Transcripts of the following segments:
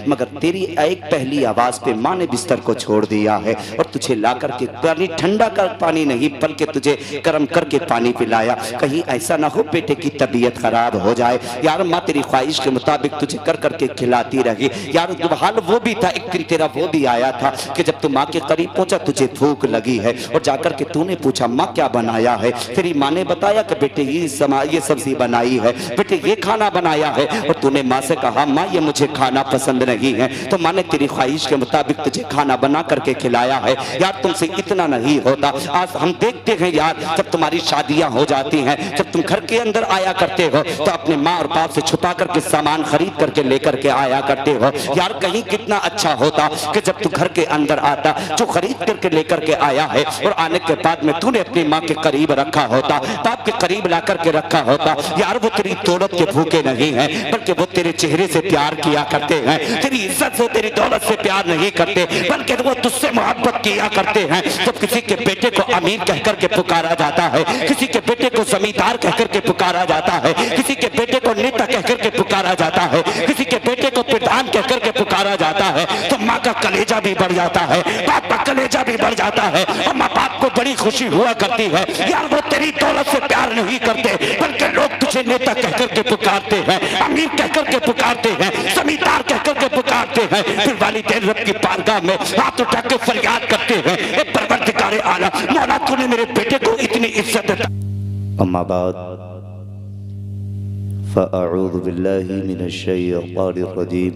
मगर तेरी एक पहली आवाज पे माँ ने बिस्तर को छोड़ दिया है और तुझे ला करके पानी, ठंडा कर पानी नहीं बल्कि तुझे गर्म करके पानी पिलाया। कहीं ऐसा ना हो बेटे की तबीयत खराब हो जाए। यार माँ तेरी ख्वाहिश के मुताबिक तुझे कर करके खिलाती रही। यार हाल वो भी था, एक दिन तेरा वो भी आया था कि जब तू माँ के करीब पहुंचा तुझे भूख लगी है और जाकर के तूने पूछा माँ क्या बनाया है। तेरी माँ ने बताया कि बेटे ये सब्जी बनाई है, बेटे ये खाना बनाया है। और तूने माँ से कहा माँ ये मुझे खाना पसंद नहीं है, तो माँ ने तेरी ख्वाहिश के मुताबिक तुझे खाना बना करके खिलाया है। यार तुमसे इतना नहीं होता। आज हम देखते हैं यार जब तुम्हारी शादियां हो जाती हैं, जब तुम घर के अंदर आया करते हो तो अपने माँ और बाप से छुपा करके सामान खरीद करके लेकर के आया करते हो। यार कहीं कितना अच्छा होता कि जब तू घर के अंदर आता जो खरीद करके लेकर के आया है और आने के बाद में तूने अपनी माँ के करीब रखा होता, बाप के करीब ला करके रखा होता। यार वो तेरी दौलत के भूखे नहीं है बल्कि वो तेरे चेहरे से प्यार किया करते हैं, तेरी इज्जत से तेरी दौलत से प्यार नहीं करते बल्कि वो तुझसे मोहब्बत किया करते हैं। जब किसी के बेटे को अमीर कहकर के पुकारा जाता है, किसी के बेटे को जमींदार कहकर के पुकारा जाता है, किसी के बेटे को नेता कहकर के पुकारा जाता है, किसी के बेटे को प्रधान कहकर के पुकारा जाता है, तो माँ का कलेजा भी बढ़ जाता है, बाप का कलेजा भी बढ़ जाता है और माँ बाप को बड़ी खुशी हुआ करती है। यार वो तेरी दौलत से प्यार नहीं करते बल्कि लोग तुझे नेता कहकर के पुकारते हैं, अमीर कहकर के पुकारते हैं, जमींदार कहकर के पुकारते हैं। फिर वालिदैन रब की बारगाह में हाथ उठा के फरियाद करते हैं, ए परवरदिगारे आला मौला तूने मेरे बेटे को इतनी इज्जत दी। अम्मा बाद फ़अऊज़ु बिल्लाहि मिनश शैतानिर रजीम।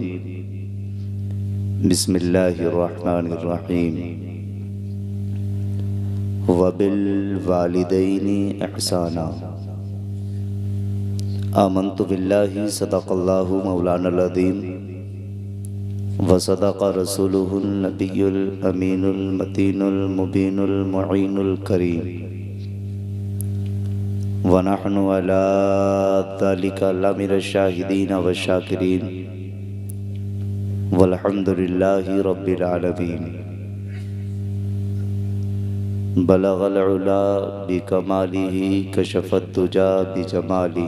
बिस्मिल्लाहिर रहमानिर रहीम। वबिल वालिदैनि इहसाना। आमन्तु बिल्लाहि सदक़ल्लाहु मौलानाल अज़ीम व सदक़ रसूलुहुन नबियुल अमीनुल मतीनुल मुबीनुल मुईनुल करीम व नहनु अला ज़ालिका लमिनश शाहिदीन व शाकिरीन वल्हम्दुलिल्लाहि रब्बिल आलमीन। बलगल उला बिकमालिही कशफत दुजा बिजमाली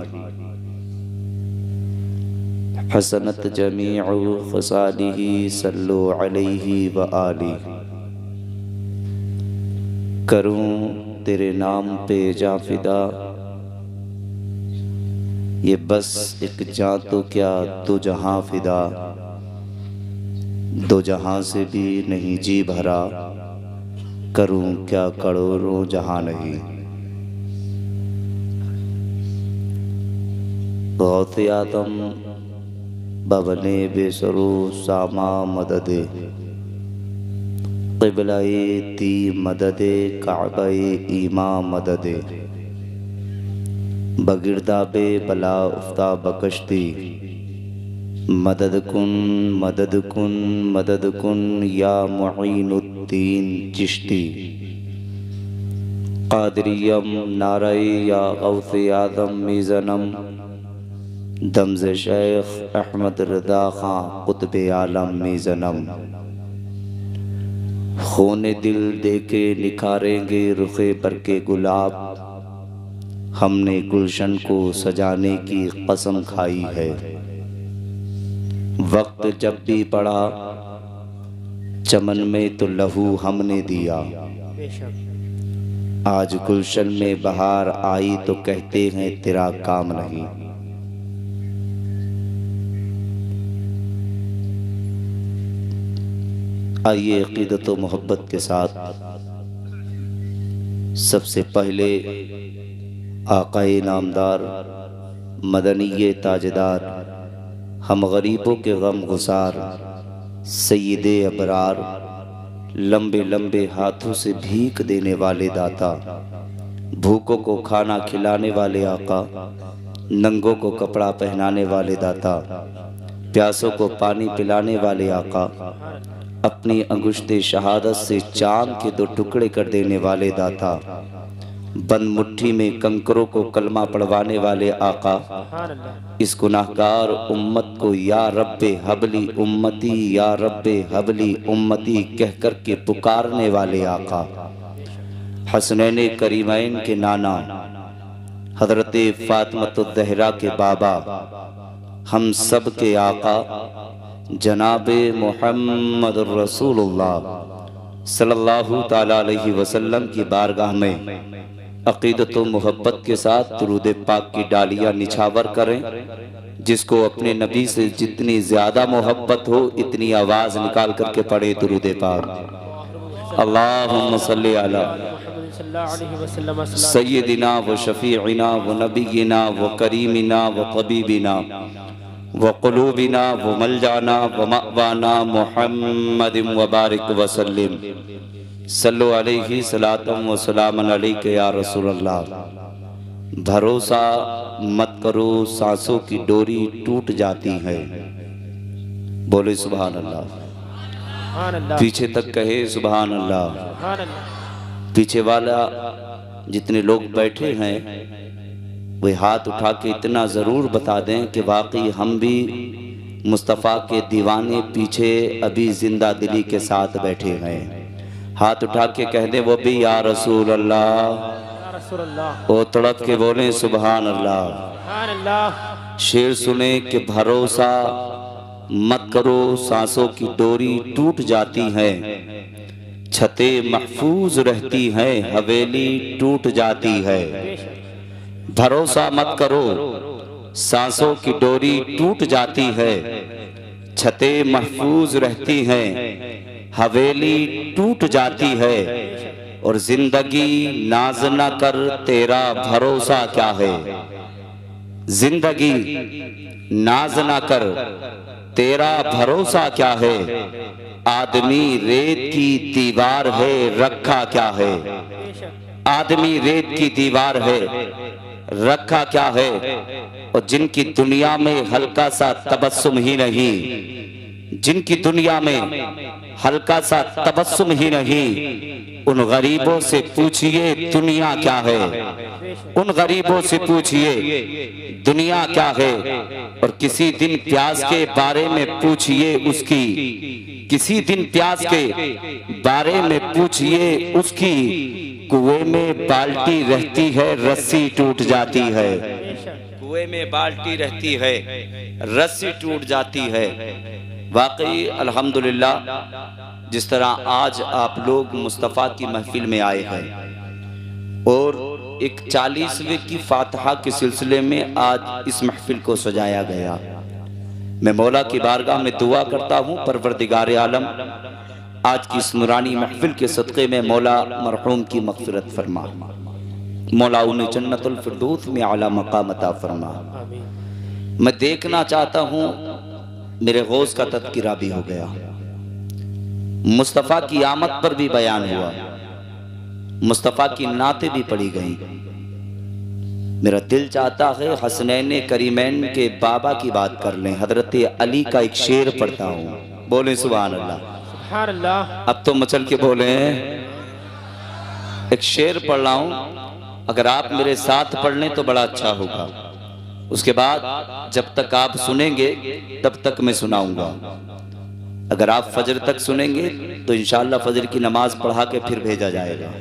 हसनत जमीउ खसालिही सल्लु अलैहि व आली। करूं तेरे नाम पे जा फिदा, ये बस एक जान तो क्या दो जहां फिदा, दो जहां से भी नहीं जी भरा, करूं क्या करोड़ों जहां नहीं। गौसे आदम बबने बेसरू सामा मददे, क़िबलाए ती मददे काबाए ईमा मददे, बगिरदाबे बला उफ्ता बकश्ती, मदद कुन मदद कुन मदद कुन या मुईनुद्दीन चिश्ती। क़ादिरियम नाराए या गौसे आज़म मीज़नम, दमज़े शेख अहमद रज़ा खां क़ुत्बे आलम मीज़नम। खूने दिल देके निखारेंगे रुखे बरके गुलाब, हमने गुलशन को सजाने की कसम खाई है। वक्त जब भी पड़ा चमन में तो लहू हमने दिया, आज गुलशन में बहार आई तो कहते हैं तेरा काम नहीं। आइए अक़ीदत व मोहब्बत के साथ सबसे पहले आक़ाए नामदार मदनीये ताजदार हम गरीबों के गम गुसार सय्यदे अबरार, लंबे लंबे हाथों से भीख देने वाले दाता, भूखों को खाना खिलाने वाले आका, नंगों को कपड़ा पहनाने वाले दाता, प्यासों को पानी पिलाने वाले आका, अपनी अंगुश्ते शहादत से चांद के दो टुकड़े कर देने वाले दाता, बंद मुट्ठी में कंकरों को कलमा पढ़वाने वाले आका, इस गुनाहगार उम्मत को या रब्बे हबली उम्मती या रब्बे हबली उम्मती कह कर के पुकारने वाले आका, हसनैन करीमैन के नाना हज़रत फ़ातिमा ज़हरा के बाबा, हम सब के आका, जनाबे मोहम्मद रसूलुल्लाह सल्लल्लाहु ताला अलैहि वसल्लम की बारगाह में अक़ीदत व मोहब्बत के साथ दुरूद पाक की डालियाँ निछावर करें। जिसको अपने नबी से जितनी ज़्यादा मोहब्बत हो इतनी आवाज़ निकाल करके पढ़े दुरूद पाक। अल्लाहुम्मा सल्ली अला सय्यदिना व शफीइना व नबीना व करीमिना व तबीबिना व क़ुलूबिना व मलजाना व मअवाना मुहम्मदिन व बारिक व सल्लिम सल्लु अलैहि सलातम व सलामन अलैका या रसूलल्लाह। भरोसा मत करो सांसों की डोरी टूट जाती है। बोले सुभान अल्लाह। पीछे तक कहे सुभान अल्लाह। पीछे वाला जितने लोग बैठे हैं वे हाथ उठा के इतना ज़रूर बता दें कि वाकई हम भी मुस्तफ़ा के दीवाने पीछे अभी जिंदा दिली के साथ बैठे हैं। हाथ उठा के कह दें वो भी या रसूल अल्लाह। वो तड़प के बोले सुभान अल्लाह। शेर सुने कि भरोसा मत करो सांसों की डोरी टूट जाती है, छतें महफूज रहती हैं, हवेली टूट जाती है। भरोसा मत करो सांसों की डोरी टूट जाती है, छतें महफूज रहती हैं, हवेली टूट जाती है। और जिंदगी नाज न कर तेरा भरोसा क्या है। जिंदगी नाज न कर तेरा भरोसा क्या है। आदमी रेत की दीवार है रखा क्या है। आदमी रेत की दीवार है रखा क्या है। और जिनकी दुनिया में हल्का सा तबस्सुम ही नहीं, जिनकी दुनिया में हल्का सा तबस्सुम ही नहीं, उन गरीबों से पूछिए दुनिया क्या है। उन गरीबों से पूछिए दुनिया क्या है। और किसी दिन प्यास के बारे में पूछिए उसकी, किसी दिन प्यास के बारे में पूछिए उसकी। कुएं में बाल्टी रहती है रस्सी टूट जाती है। कुएं में बाल्टी रहती है रस्सी टूट जाती है। वाकई अल्हम्दुलिल्लाह जिस तरह आज आप लोग मुस्तफ़ा की महफिल में आए हैं और एक 40वें की फातिहा के सिलसिले में आज इस महफिल को सजाया गया। मैं मौला की बारगाह में दुआ करता हूँ परवरदिगार आलम आज की इस नूरानी महफिल के सदक़े में मौला मरहूम की मग़फ़िरत फरमा, मौला उन्हें जन्नतुल फिरदौस में आला मकाम अता फरमा। मैं देखना चाहता हूँ मेरे गौस का तज़किरा भी हो गया, मुस्तफ़ा की आमद पर भी बयान हुआ, मुस्तफ़ा की नाते भी पढ़ी गई। मेरा दिल चाहता है हसनैन करीमैन के बाबा की बात कर लें। हजरत अली का एक शेर पढ़ता हूँ, बोले सुभान अल्लाह। अब तो मचल के बोले, एक शेर पढ़ रहा हूँ, अगर आप मेरे साथ पढ़ लें तो बड़ा अच्छा होगा। उसके बाद जब तक आप सुनेंगे तब तक मैं सुनाऊंगा। अगर आप फजर तक सुनेंगे तो इंशाअल्लाह फजर की नमाज पढ़ा के फिर भेजा जाएगा।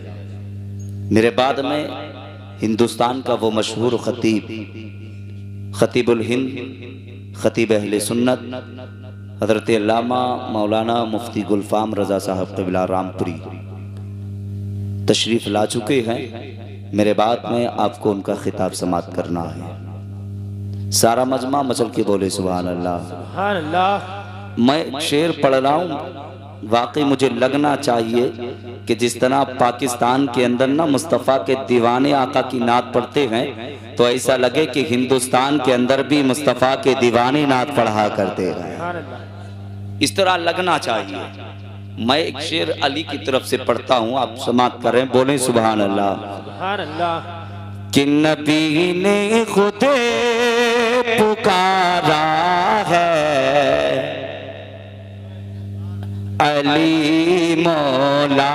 मेरे बाद में हिंदुस्तान का वो मशहूर खतीब, खतीबुल हिंद, खतीब अहले सुन्नत हजरत अल्लामा मौलाना मुफ्ती गुलफाम रजा साहब क़िबला रामपुरी तशरीफ़ ला चुके हैं। मेरे बाद में आपको उनका खिताब समाअत करना है। सारा मजमा मचल के बोले सुभान अल्लाह, सुभान अल्लाह। मैं शेर पढ़ रहा हूँ, वाकई मुझे लगना चाहिए कि जिस तरह पाकिस्तान के अंदर ना मुस्तफ़ा के दीवाने आका की नात पढ़ते हैं तो ऐसा लगे कि हिंदुस्तान के अंदर भी मुस्तफ़ा के दीवाने नात पढ़ा करते हैं। इस तरह लगना चाहिए। मैं एक शेर अली की तरफ से पढ़ता हूँ, आप समाअत करें, बोले सुभान अल्लाह, सुभान अल्लाह। कि नबी ने खुदे पुकारा है अली मौला।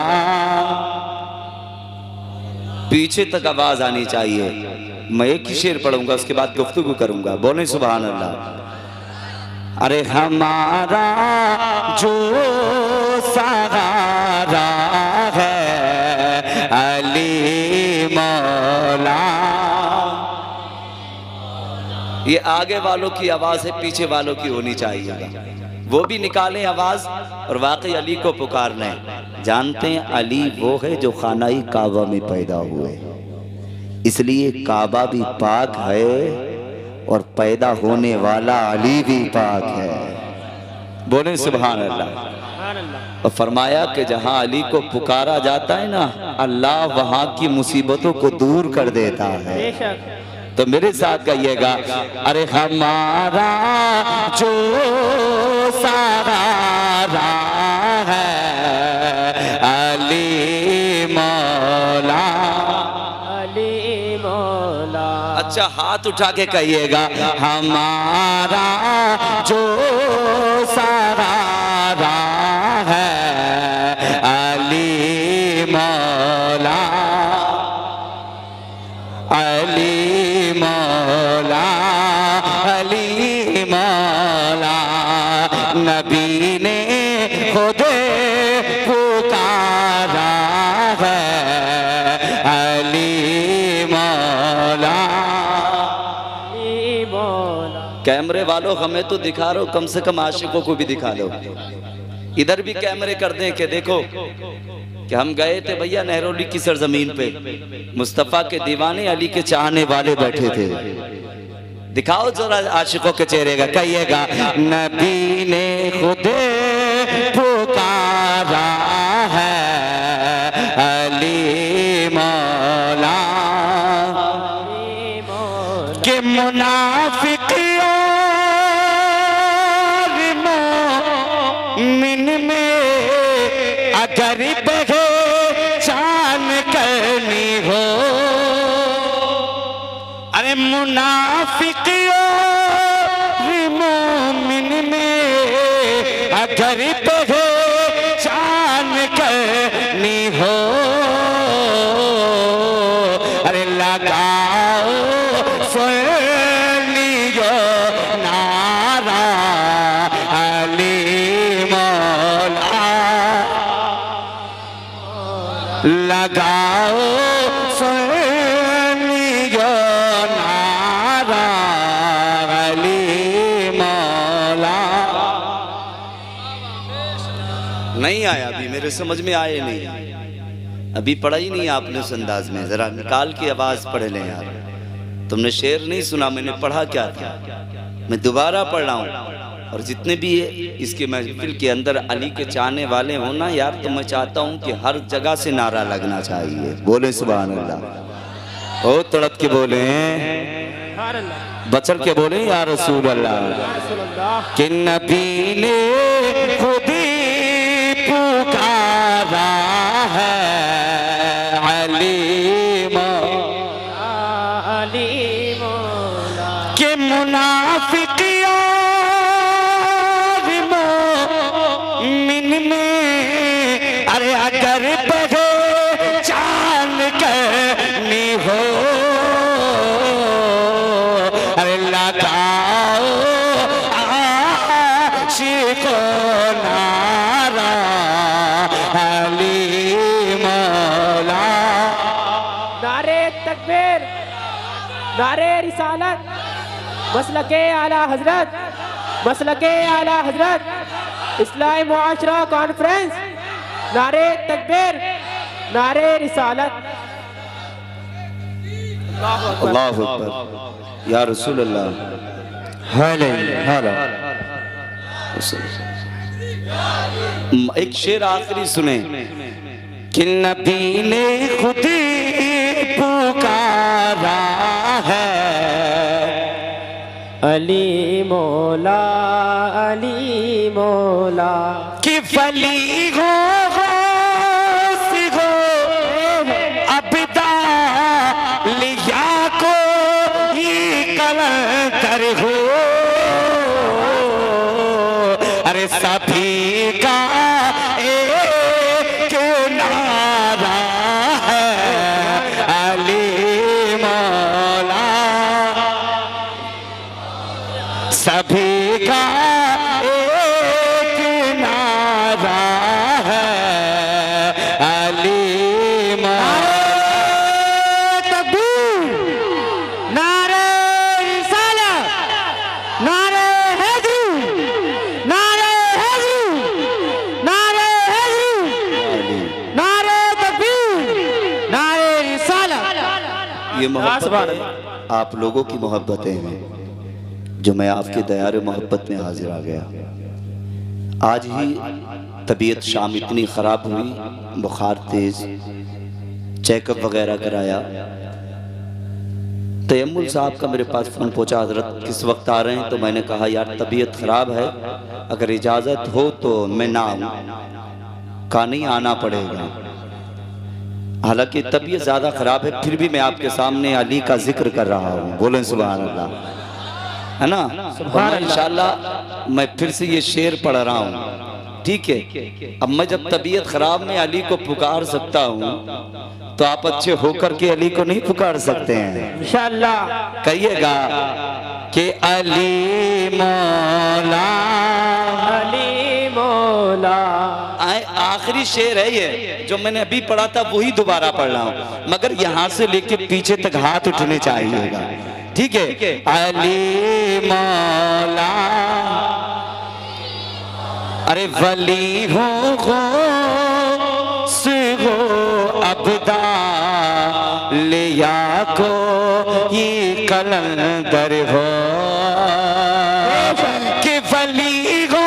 पीछे तक आवाज आनी चाहिए। मैं एक ही शेर पढ़ूंगा, उसके बाद गुफ्तगू करूंगा, बोले सुभान अल्लाह। अरे हमारा जो सहारा है अली मौला। ये आगे वालों की आवाज है, पीछे वालों की होनी चाहिए। वो भी निकालें आवाज और वाकई अली को पुकार लें। जानते हैं अली वो है जो खानाई काबा में पैदा हुए, इसलिए काबा भी पाक है और पैदा होने वाला अली भी पाक है। बोले सुभान अल्लाह। और फरमाया कि जहां अली को पुकारा जाता है ना, अल्लाह वहां की मुसीबतों को दूर कर देता है। तो मेरे साथ कहिएगा, अरे हमारा जो सहारा है अली मौला, अली मौला। अच्छा हाथ उठा के कहिएगा, हमारा जो सहारा है अली मौला, अली मौला, अली मौला। नबी ने खुद पुकारा है अली मौला, अली मौला। कैमरे वालों हमें तो दिखा रहे हो, कम से कम आशिकों को भी दिखा दो। इधर भी कैमरे कर दें कि देखो कि हम गए थे भैया नेहरोली की सरजमीन पे, मुस्तफ़ा के दीवाने अली के चाहने वाले बैठे थे। दिखाओ जरा आशिकों के चेहरे का, कहिएगा नबी ने खुद पुकारा है अली मौला, के मुनाफिकियों मोमिन में अगर पहचान करनी हो, अरे मुनाफिकियों मोमिन में अगर पहचान करनी हो, अरे लगाओ सुनियो नारा अली मौला, लगाओ सुनियो नारा अली मौला। नहीं आया अभी, मेरे समझ में आए नहीं, अभी पढ़ा ही नहीं आपने उस अंदाज में। जरा निकाल के आवाज पढ़ लें यार, तुमने शेर नहीं सुना, मैंने पढ़ा क्या था, मैं दोबारा पढ़ रहा हूँ। और जितने भी इसके महफिल के अंदर अली के चाहने वाले हो ना यार, तो मैं चाहता हूँ कि हर जगह से नारा लगना चाहिए। बोले सुभान अल्लाह, ओ तड़प के बोले, बचर के बोले या रसूल अल्लाह। कि नबी ने खुद ही पुकारा है अली मौला, अली मौला। के मुनाफिकियों मोमिन में अरे अगर पहचान करनी हो, अरे लगाओ आशिको नारा अली मौला। नारे तकबीर, नारे रिसालत, मसलके आला हजरत, मसलके आला हजरत, इस्लाही मुआशरा कॉन्फ्रेंस। नारे तकबीर, नारे रिसालत। अल्लाहु अकबर या रसूल अल्लाह। एक शेर आखिरी सुने, कि नबी ने खुद ही पुकारा है अली मौला, अली मौला। कि फली हो अबदा लिया को कलंतर हो, अरे सभी का एक नारा है अली मौला, सभी का एक नारा है अली मौला। नारे रिसालत, नारे हैदरी, नारे मोहब्बतें आप लोगों की मोहब्बतें हैं जो मैं आपके दयार मोहब्बत में हाजिर आ गया। आज ही तबीयत शाम इतनी ख़राब हुई, बुखार तेज़, चेकअप वगैरह कराया। तयम्मुल साहब का मेरे पास फ़ोन पहुंचा, हज़रत किस वक्त आ रहे हैं? तो मैंने कहा यार तबीयत ख़राब है, अगर इजाज़त हो तो मैं ना आऊँ। कहा नहीं आना पड़ेगा। हालांकि तबीयत ज़्यादा ख़राब है, फिर भी मैं आपके सामने अली का जिक्र कर रहा हूँ। बोलें सुभान अल्लाह, है ना? और इंशाअल्लाह मैं फिर से ये शेर पढ़ रहा हूँ, ठीक है? अब मैं जब तबीयत ख़राब में अली को पुकार सकता हूँ तो आप अच्छे होकर के अली को नहीं पुकार सकते हैं? इंशाअल्लाह कहिएगा कि अली मौला, अली मौला। आखिरी शेर है ये, जो मैंने अभी पढ़ा था वही दोबारा पढ़ रहा हूँ, मगर यहाँ से लेके पीछे तक हाथ उठने चाहिएगा, ठीक है? अली मौला, अरे वली हो अबदा लिया को ये कलंदर हो कि वली हो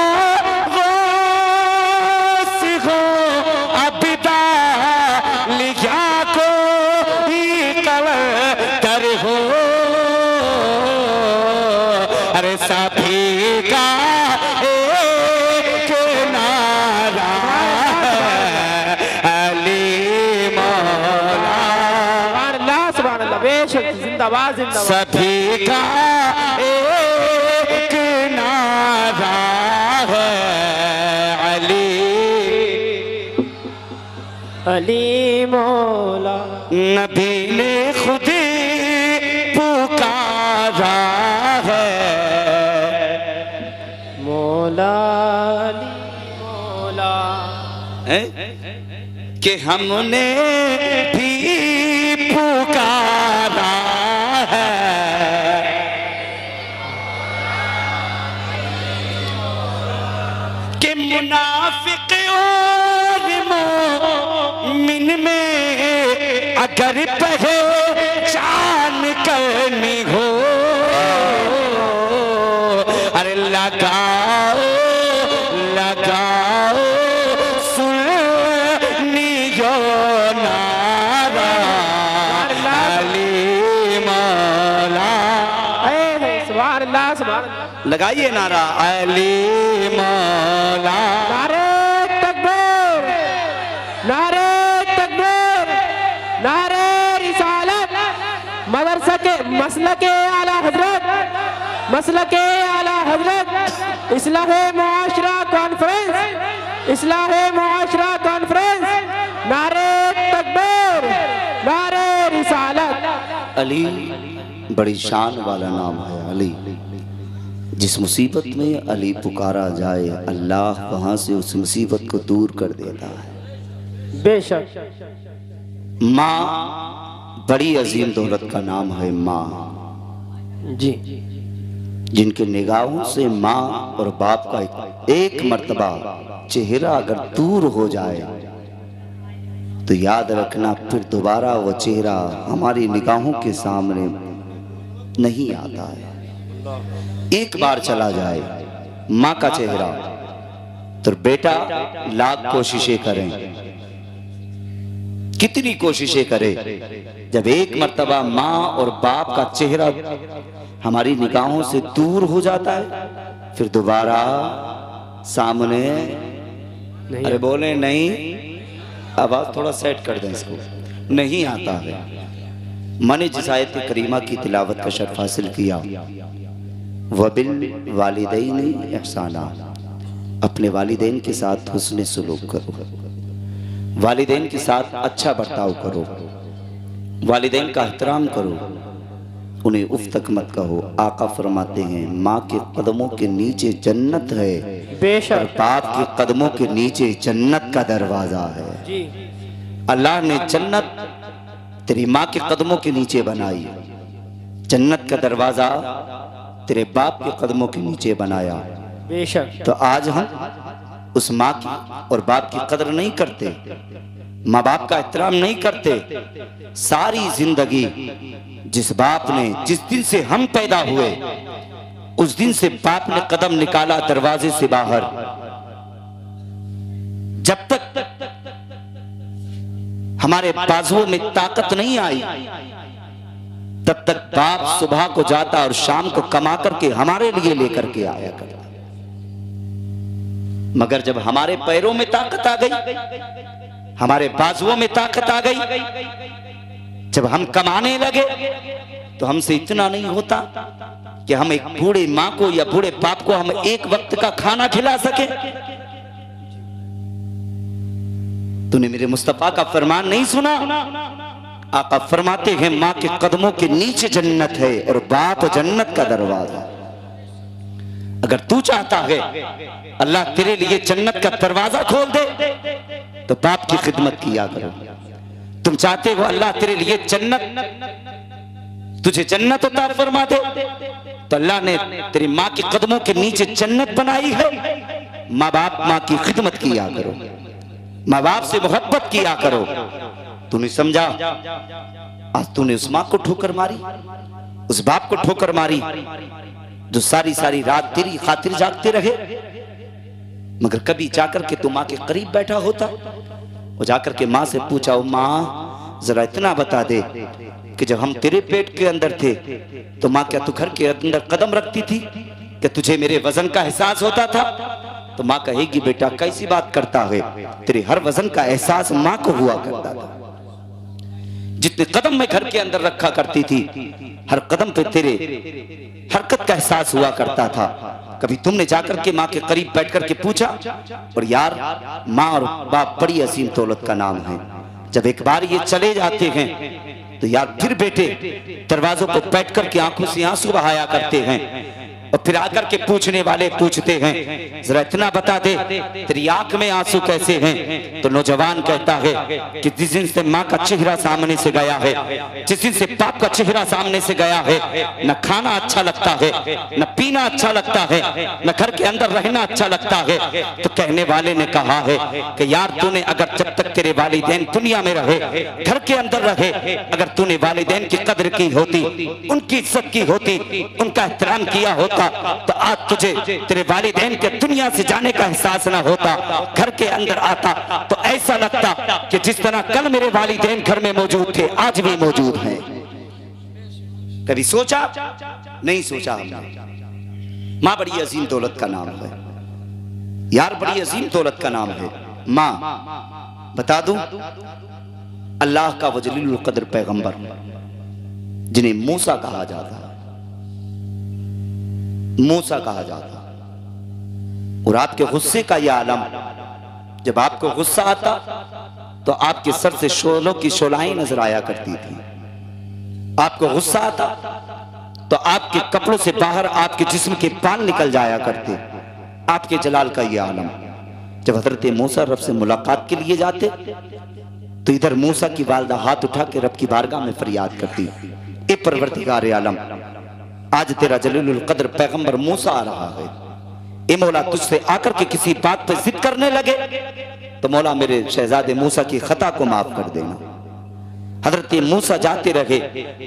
अबदा लिया को ये कलंदर हो। अरे साथी का जिंदाबाद जिंदाबाद, सभी का एक नारा है अली, अली मौला। नबी ने खुद पुकारा है मौला, अली मौला, कि हमने भी पुकारा है। कि मुनाफिक और मोमिन में अगर पहचान करनी हो, अरे लगाओ लगाओ सुनियो नारा अली मौला। सुभान अल्लाह, सुभान अल्लाह, लगाइए नारा अली मौला। नारे तकबीर, नारे तकबीर, नारे रिसालत, मदरसा के मसलके आला हजरत, मसलके आला हजरत, इस्लाहे मुआशरा कॉन्फ्रेंस, इस्लाहे मुआशरा कॉन्फ्रेंस, नारे तकबीर, नारे रिसालत। अली बड़ी शान वाला नाम है अली। जिस मुसीबत में अली पुकारा जाए, अल्लाह वहां से उस मुसीबत को दूर कर देता है। बेशक माँ बड़ी अजीम दौलत का नाम है। माँ जी, जिनके निगाहों से माँ और बाप का एक मर्तबा चेहरा अगर दूर हो जाए तो याद रखना फिर दोबारा वो चेहरा हमारी निगाहों के सामने नहीं आता है। एक बार चला जाए माँ का चेहरा तो बेटा लाख कोशिशें करें, कितनी कोशिशें करें, जब एक मर्तबा माँ और बाप का चेहरा हमारी निगाहों से दूर हो जाता है फिर दोबारा सामने नहीं। अरे बोले नहीं, आवाज थोड़ा सेट कर दें इसको, नहीं आता है। मैंने जिस आयत करीमा की तिलावत का शर्फ हासिल किया, वबिल वालिदैन इहसाना, अपने वालिदैन के साथ हुस्न सुलूक करो, वालिदैन के साथ अच्छा बर्ताव करो, वालिदैन का एहतराम करो, उन्हें उफ तक मत कहो। आका फरमाते हैं माँ के कदमों के नीचे जन्नत है, और बाप के कदमों के नीचे जन्नत का दरवाजा है। अल्लाह ने जन्नत तेरी माँ के कदमों के नीचे बनाई, जन्नत का दरवाजा तेरे बाप के कदमों के नीचे बनाया। बेशक तो आज हम उस माँ की और बाप की कदर नहीं करते, माँ बाप का एहतराम नहीं करते, सारी जिंदगी जिस बाप ने, जिस दिन से हम पैदा हुए उस दिन से बाप ने कदम निकाला दरवाजे से बाहर। जब तक हमारे बाजुओं में ताकत नहीं आई तब तक बाप सुबह को जाता और शाम को कमा करके हमारे लिए लेकर के आया करता। मगर जब हमारे पैरों में ताकत आ गई, हमारे बाजुओं में ताकत आ गई, जब हम कमाने लगे तो हमसे इतना नहीं होता कि हम एक बूढ़े माँ को या बूढ़े बाप को हम एक वक्त का खाना खिला सके। तूने मेरे मुस्तफा का फरमान नहीं सुना? आका फरमाते हैं माँ के कदमों के नीचे जन्नत है और बाप जन्नत का दरवाजा। अगर तू चाहता है अल्लाह तेरे लिए जन्नत का दरवाजा खोल दे तो बाप की खिदमत किया करो। तुम चाहते हो अल्लाह तेरे लिए जन्नत, तुझे जन्नत अता फरमा दे तो अल्लाह ने तेरी माँ के कदमों के नीचे जन्नत बनाई है। माँ बाप माँ की खिदमत किया करो, माँ बाप से मोहब्बत किया करो। तूने समझा? आज तूने उस माँ को ठोकर मारी, उस बाप को ठोकर मारी जो सारी सारी रात तेरी खातिर जागते रहे। मगर कभी जाकर के तू माँ के करीब बैठा होता और जाकर के माँ से पूछा, माँ जरा इतना बता दे कि जब हम तेरे पेट के अंदर थे तो माँ क्या तू घर के अंदर कदम रखती थी? कि तुझे मेरे वजन का एहसास होता था? तो माँ कहेगी, बेटा कैसी बात करता है, तेरे हर वजन का एहसास माँ को हुआ करता था। जितने कदम मैं घर के अंदर रखा करती थी हर कदम पे तेरे हरकत का एहसास हुआ करता था। कभी तुमने जाकर के माँ के करीब बैठ कर के पूछा? और यार माँ और बाप बड़ी असीम दौलत का नाम है। जब एक बार ये चले जाते हैं तो यार फिर बेटे दरवाजों पर बैठ कर के आंखों से आंसू बहाया करते हैं और फिर आकर के पूछने वाले पूछते हैं, जरा इतना बता दे तेरी आंख में आंसू कैसे हैं? तो नौजवान कहता है कि जिस दिन से माँ का चेहरा सामने से गया है, जिस दिन से बाप का चेहरा सामने से गया है, न खाना अच्छा लगता है, न पीना अच्छा लगता है, न घर के अंदर रहना अच्छा लगता है। तो कहने वाले ने कहा है कि यार तूने अगर जब तक तेरे वालिदैन दुनिया में रहे, घर के अंदर रहे, अगर तूने वालिदैन की कदर की होती, उनकी इज्जत की होती, उनका एहतराम किया होता तो आज तुझे तेरे वालिदैन के दुनिया से जाने का एहसास ना होता। घर के अंदर आता तो ऐसा लगता कि जिस तरह कल मेरे वालिदैन घर में मौजूद थे आज भी मौजूद हैं। कभी सोचा? नहीं सोचा हमने। माँ बड़ी अजीम दौलत का नाम है यार, बड़ी अजीम दौलत का नाम है माँ। बता दूं, अल्लाह का वजलील कदर पैगंबर जिन्हें मूसा कहा जाता, मूसा कहा जाता, और आपके गुस्से का यह आलम, जब आपको गुस्सा आता तो आपके सर से शोलों की शोलाएं नजर आया करती थी। आपको गुस्सा आता तो आपके कपड़ों से बाहर आपके जिस्म के बाल निकल जाया करते। आपके जलाल का यह आलम। जब हजरत मूसा रब से मुलाकात के लिए जाते तो इधर मूसा की वालदा हाथ उठा के रब की बारगाह में फरियाद करती, ए परवरदिगार आलम, आज तेरा जलीलुल कद्र पैगंबर मूसा आ रहा है। ए मौला, तुझसे आकर के किसी बात पे जिद करने लगे तो मौला मेरे शहजादे मूसा की खता को माफ कर देना। हजरत मूसा जाते रहे,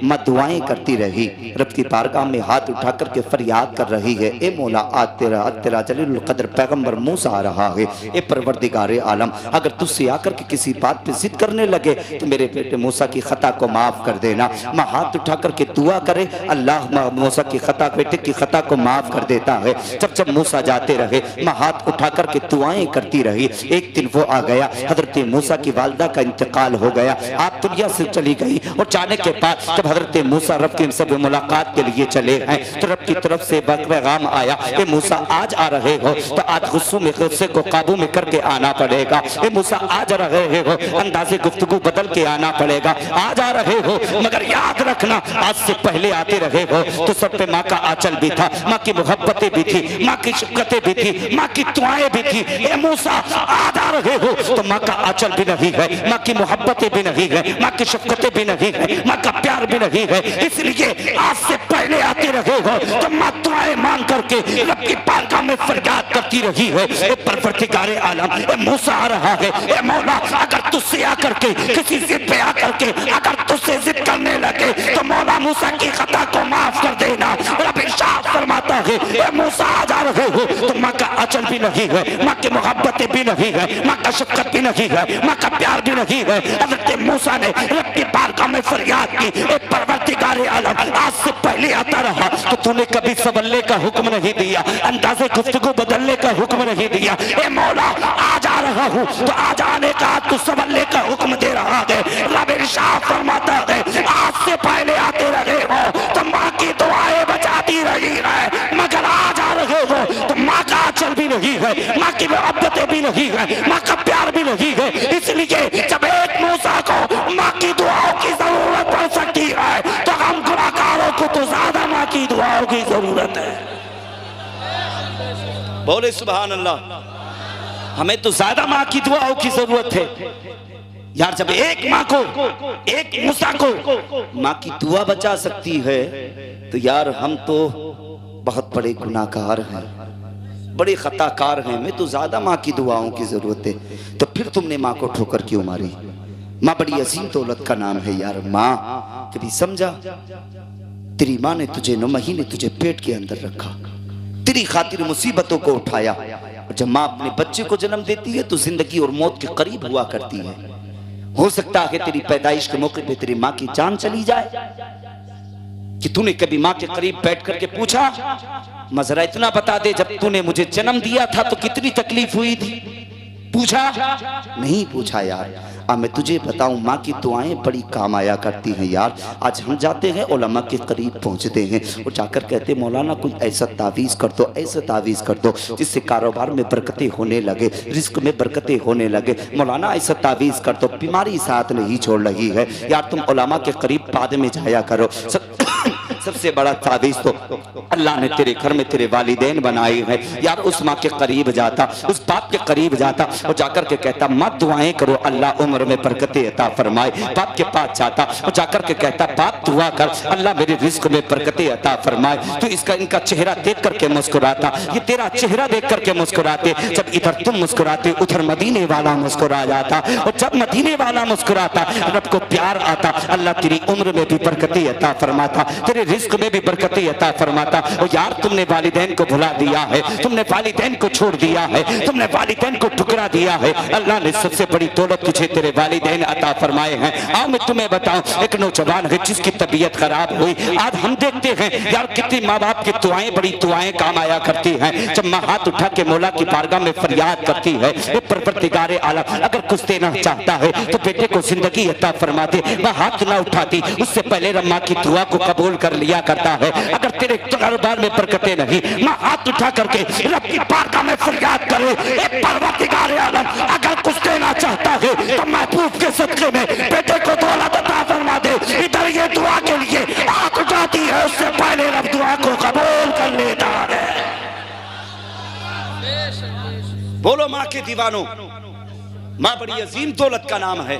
मां दुआएं करती रही, रब की बारगाह में हाथ उठा करके फरियाद कर रही है, ए मौला आज तेरा जलीलुल कद्र पैगंबर मूसा आ रहा है। ए परवरदिगार आलम, अगर तुझसे आकर के किसी बात पे जिद करने लगे तो मेरे बेटे मूसा की खता को माफ कर देना। मां हाथ उठा करके दुआ करे, अल्लाह मूसा की खता, बेटे की खता को माफ कर देता है। जब जब मूसा जाते रहे मां हाथ उठा करके दुआएं करती रही। एक दिन वो आ गया, हजरत मूसा की वालदा का इंतकाल हो गया, आप दुनिया से चली गई। और जाने के बाद जब हजरत मूसा रब की सब मुलाकात के लिए चले हैं तो रब की तरफ से पैगाम आया, ए मूसा आज आ रहे हो तो आज गुस्से को काबू में करके आना पड़ेगा। ए मूसा आज आ रहे हो, अंदाजे गुफ्तगू बदल के आना पड़ेगा। आज आ रहे हो मगर याद रखना आज से पहले आते रहे हो तो सब पे माँ का आंचल भी था, माँ की मोहब्बतें भी थी, माँ की शफ़क़तें भी थी, माँ की दुआएं भी थी। ए मूसा आज आ रहे हो तो माँ का आंचल भी नहीं है, माँ की मोहब्बतें भी नहीं है, माँ की शफकतें भी नहीं है, माँ का प्यार भी नहीं है। इसलिए आज से पहले आते रहे हो तो माँ दुआएं मांग करके रब की बारगाह में फरियाद करती रही है। ए परवरदिगारे आलम, ए मूसा आ रहा है, ए मौला अगर तुझसे आकर के किसी जिद पे आकर के अगर तुझसे जिद करने लगे तो मौला मूसा की खता को माफ कर देना। रब इरशाद फरमाता है, ए मूसा आ जा रहे हो तो माँ का आंचल भी नहीं है, माँ की मोहब्बतें भी नहीं है, माँ का शफकत भी नहीं है, माँ का प्यार भी नहीं है। हज़रत मूसा ने रब की बारगाह में फरियाद की, ए परवरदिगारे आलम आज से पहले आता रहा तो तूने कभी संभलने का हुक्म नहीं दिया, अंदाज़े गुफ्तगू बदलने का हुक्म नहीं दिया। ए मौला आ जा रहा हूँ तो आ जाने का तू संभलने का हुक्म दे रहा है। रब इरशाद फरमाता है, आज से पहले आते रहे हो तो माँ की दुआएं बचाती रही है, मगर आ जा रहे हो तो माँ का आंचल भी नहीं है, माँ की मोहब्बतें भी नहीं है, माँ का प्यार भी नहीं है। इसलिए जब एक मूसा को माँ की दुआओं की जरूरत पड़ सकती है तो हम गुनाहगारों को तो ज्यादा माँ की दुआओं की जरूरत है। बोले सुभान अल्लाह, हमें तो ज्यादा माँ की दुआओं की जरूरत है यार। जब एक माँ को, एक मूसा को माँ की दुआ बचा सकती है तो यार हम तो बहुत बड़े गुनाहगार हैं, बड़े खताकार हैं, हमें तो ज्यादा माँ की दुआओं की जरूरत है। तो फिर तुमने माँ को ठोकर क्यों मारी? माँ बड़ी अजीम दौलत का नाम है यार। माँ कभी समझा, तेरी माँ ने तुझे 9 महीने तुझे पेट के अंदर रखा, तेरी खातिर मुसीबतों को उठाया। और जब माँ अपने बच्चे को जन्म देती है तो जिंदगी और मौत के करीब हुआ करती है। हो सकता है तेरी पैदाइश के मौके पे तेरी माँ की जान चली जाए। कि तूने कभी माँ के करीब बैठ करके पूछा, मैं जरा इतना बता दे, जब तूने मुझे जन्म दिया था तो कितनी तकलीफ हुई थी? पूछा? नहीं पूछा यार। अब मैं तुझे बताऊं, माँ की दुआएं बड़ी काम आया करती हैं यार। आज हम जाते हैं उलमा के करीब पहुंचते हैं और जाकर कहते मौलाना कोई ऐसा तावीज़ कर दो, ऐसा तावीज़ कर दो जिससे कारोबार में बरकतें होने लगे, रिस्क में बरकतें होने लगे। मौलाना ऐसा तावीज़ कर दो, बीमारी साथ नहीं छोड़ रही है यार। तुम उलमा के करीब बाद में जाया करो। सबसे बड़ा तावीज़ तो अल्लाह ने तेरे घर में तेरे वालिदैन बनाए हैं यार। उस माँ के करीब जाता, उस बाप के करीब जाता और जाकर के कहता माँ दुआएं करो अल्लाह उम्र में बरकतें अता फरमाए। बाप के पास जाता और जाकर के कहता बाप दुआ कर अल्लाह मेरे रिस्क में बरकतें अता फरमाए। तो इसका इनका चेहरा देख करके मुस्कुराता, ये तेरा चेहरा देख करके मुस्कुराते। जब इधर तुम मुस्कुराते उधर मदीने वाला मुस्कुरा जाता, और जब मदीने वाला मुस्कुराता रब को प्यार आता, अल्लाह तेरी उम्र में भी बरकतें अता फरमाता, तेरे रिस्क में भी बरकतें अता फरमाता। और यार तुमने वालिदैन को भुला दिया है, तुमने वालिदैन को छोड़ दिया है, तुमने वालिदैन को ठुकरा दिया है। अल्लाह ने सबसे बड़ी दौलत तुझे तेरे वालिदैन अता फरमाए हैं। आओ मैं तुम्हें बताऊं, एक नौजवान है जिसकी तबीयत खराब हुई। आज हम देखते हैं यार कितनी माँ बाप की दुआएं, बड़ी दुआएं काम आया करती हैं। जब माँ हाथ उठा के मौला की बारगाह में फरियाद करती है, वो परवरदिगारे आलम अगर कुछ देना चाहता है तो बेटे को जिंदगी अता फरमा दे। वह हाथ ना उठाती, उससे पहले माँ की दुआ को कबूल कर लिया करता है। अगर तेरे कारोबार में बरकतें नहीं, माँ हाथ उठा करके रब की बारगाह में फरियाद करे, ए परवरदिगारे आलम अगर कुछ देना चाहता है तो महबूब के सदके में बेटे को दौलत अता फरमा दे। इधर ये दुआ के लिए हाथ उठाती है, उससे पहले रब दुआ को कबूल कर लेता है। बोलो माँ के दीवानों, माँ बड़ी अजीम दौलत का नाम है।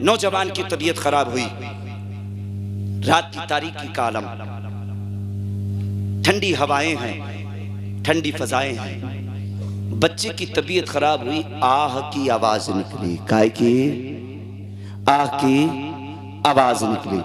नौजवान की तबीयत खराब हुई, रात की तारीकी का आलम, ठंडी हवाएं हैं, ठंडी फजाएं हैं। बच्चे की तबीयत खराब हुई, आह की आवाज निकली। काय की? आह की आवाज निकली।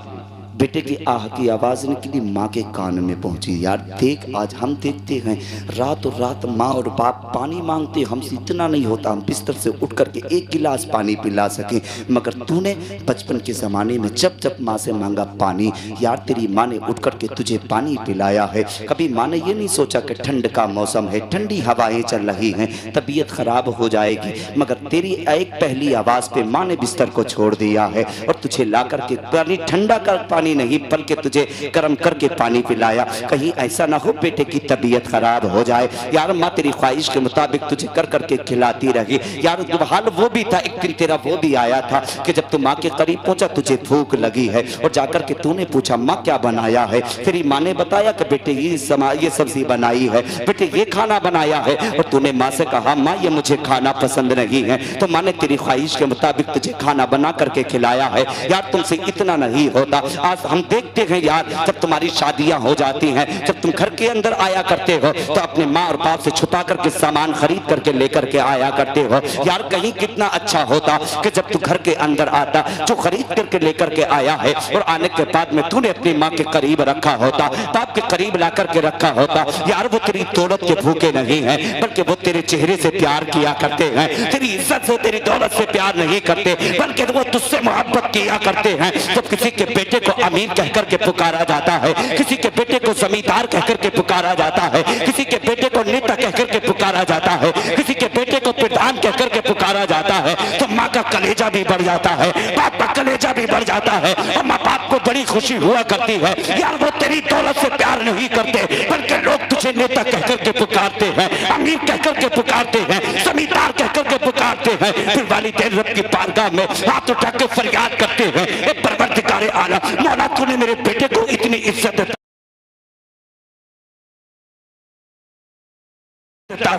बेटे की आह की आवाज निकली, माँ के कान में पहुंची। यार देख, आज हम देखते हैं रात और रात माँ और बाप पानी मांगते, हमसे इतना नहीं होता हम बिस्तर से उठ करके एक गिलास पानी पिला सके। मगर तूने बचपन के ज़माने में जब जब माँ से मांगा पानी, यार तेरी माँ ने उठ करके तुझे पानी पिलाया है। कभी माँ ने ये नहीं सोचा कि ठंड का मौसम है, ठंडी हवाएं चल रही हैं, तबीयत खराब हो जाएगी। मगर तेरी एक पहली आवाज़ पे माँ ने बिस्तर को छोड़ दिया है और तुझे ला करके पानी, ठंडा कर पानी पानी नहीं बल्कि तुझे गर्म करके पानी पिलाया। कहीं ऐसा ना हो बेटे की तबीयत खराब हो जाए। यार माँ तेरी ख्वाहिश के मुताबिक तुझे कर करके खिलाती रही। यार हाल वो भी था, एक दिन तेरा वो भी आया था कि जब तू माँ के करीब पहुंचा तुझे भूख लगी है और जाकर के तूने पूछा माँ क्या बनाया है। तेरी माँ ने बताया कि बेटे ये सब्जी बनाई है, बेटे ये खाना बनाया है। और तूने माँ से कहा माँ ये मुझे खाना पसंद नहीं है, तो माँ ने तेरी ख्वाहिश के मुताबिक तुझे खाना बना करके खिलाया है। यार तुमसे इतना नहीं होता। आज हम देखते हैं यार जब तुम्हारी शादियां हो जाती हैं, जब तुम घर के अंदर आया करते हो तो अपने माँ और बाप से छुपा करके सामान खरीद करके लेकर के आया करते हो। यार कहीं कितना अच्छा होता कि जब तू घर के अंदर आता, जो खरीद करके लेकर के आया है और आने के बाद में तूने अपनी माँ के करीब रखा होता, बाप के करीब ला करके रखा होता। यार वो तेरी दौलत के भूखे नहीं है बल्कि वो तेरे चेहरे से प्यार किया करते हैं, तेरी इज्जत से तेरी दौलत से प्यार नहीं करते बल्कि वो तुझसे मोहब्बत किया करते हैं। जब किसी के बेटे को अमीर कहकर के पुकारा जाता है, किसी के बेटे को जमींदार कहकर के पुकारा जाता है, किसी के बेटे को नेता कहकर के पुकारा जाता है, किसी के बेटे को प्रधान कहकर के पुकारा जाता है, तो माँ का कलेजा भी बढ़ जाता है, बाप का कलेजा भी बढ़ जाता है और माँ बाप को बड़ी खुशी हुआ करती है। यार वो तेरी दौलत से प्यार नहीं करते बल्कि लोग तुझे नेता कहकर के पुकारते हैं, अमीर कहकर के पुकारते हैं, जमींदार कहकर के पुकारते हैं। फिर वालिदैन रब की बारगाह में हाथ उठा के फरियाद करते हैं, ए परवरदिगारे आलम मौला तूने मेरे बेटे को इतनी इज्जत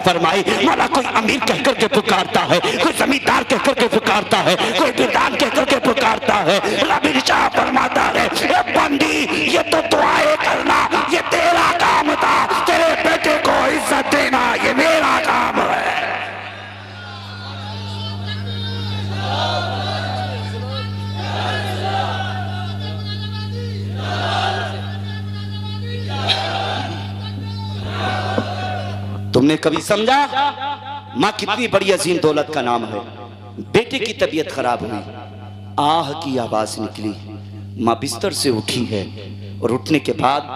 फरमाई। मौला कोई अमीर कहकर के पुकारता है, कोई जमींदार कहकर के पुकारता है, कोई प्रधान कहकर के पुकारता है। रब शाह फरमाता है ए बंदी ये तो दुआएं करना ये तेरा काम था, तेरे बेटे को इज्जत देना ये मेरा काम है। तुमने कभी समझा माँ कितनी बड़ी अजीम दौलत का नाम है। बेटे की तबीयत खराब हुई, आह की आवाज निकली, माँ बिस्तर से उठी है और उठने के बाद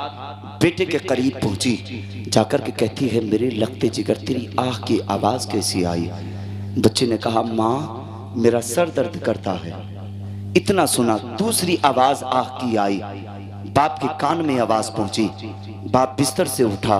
बेटे के करीब पहुंची, जाकर के कहती है मेरे लगते जिगर तेरी आह की आवाज कैसी आई। बच्चे ने कहा माँ मेरा सर दर्द करता है। इतना सुना दूसरी आवाज आह की आई, बाप के कान में आवाज पहुंची, बाप बिस्तर से उठा,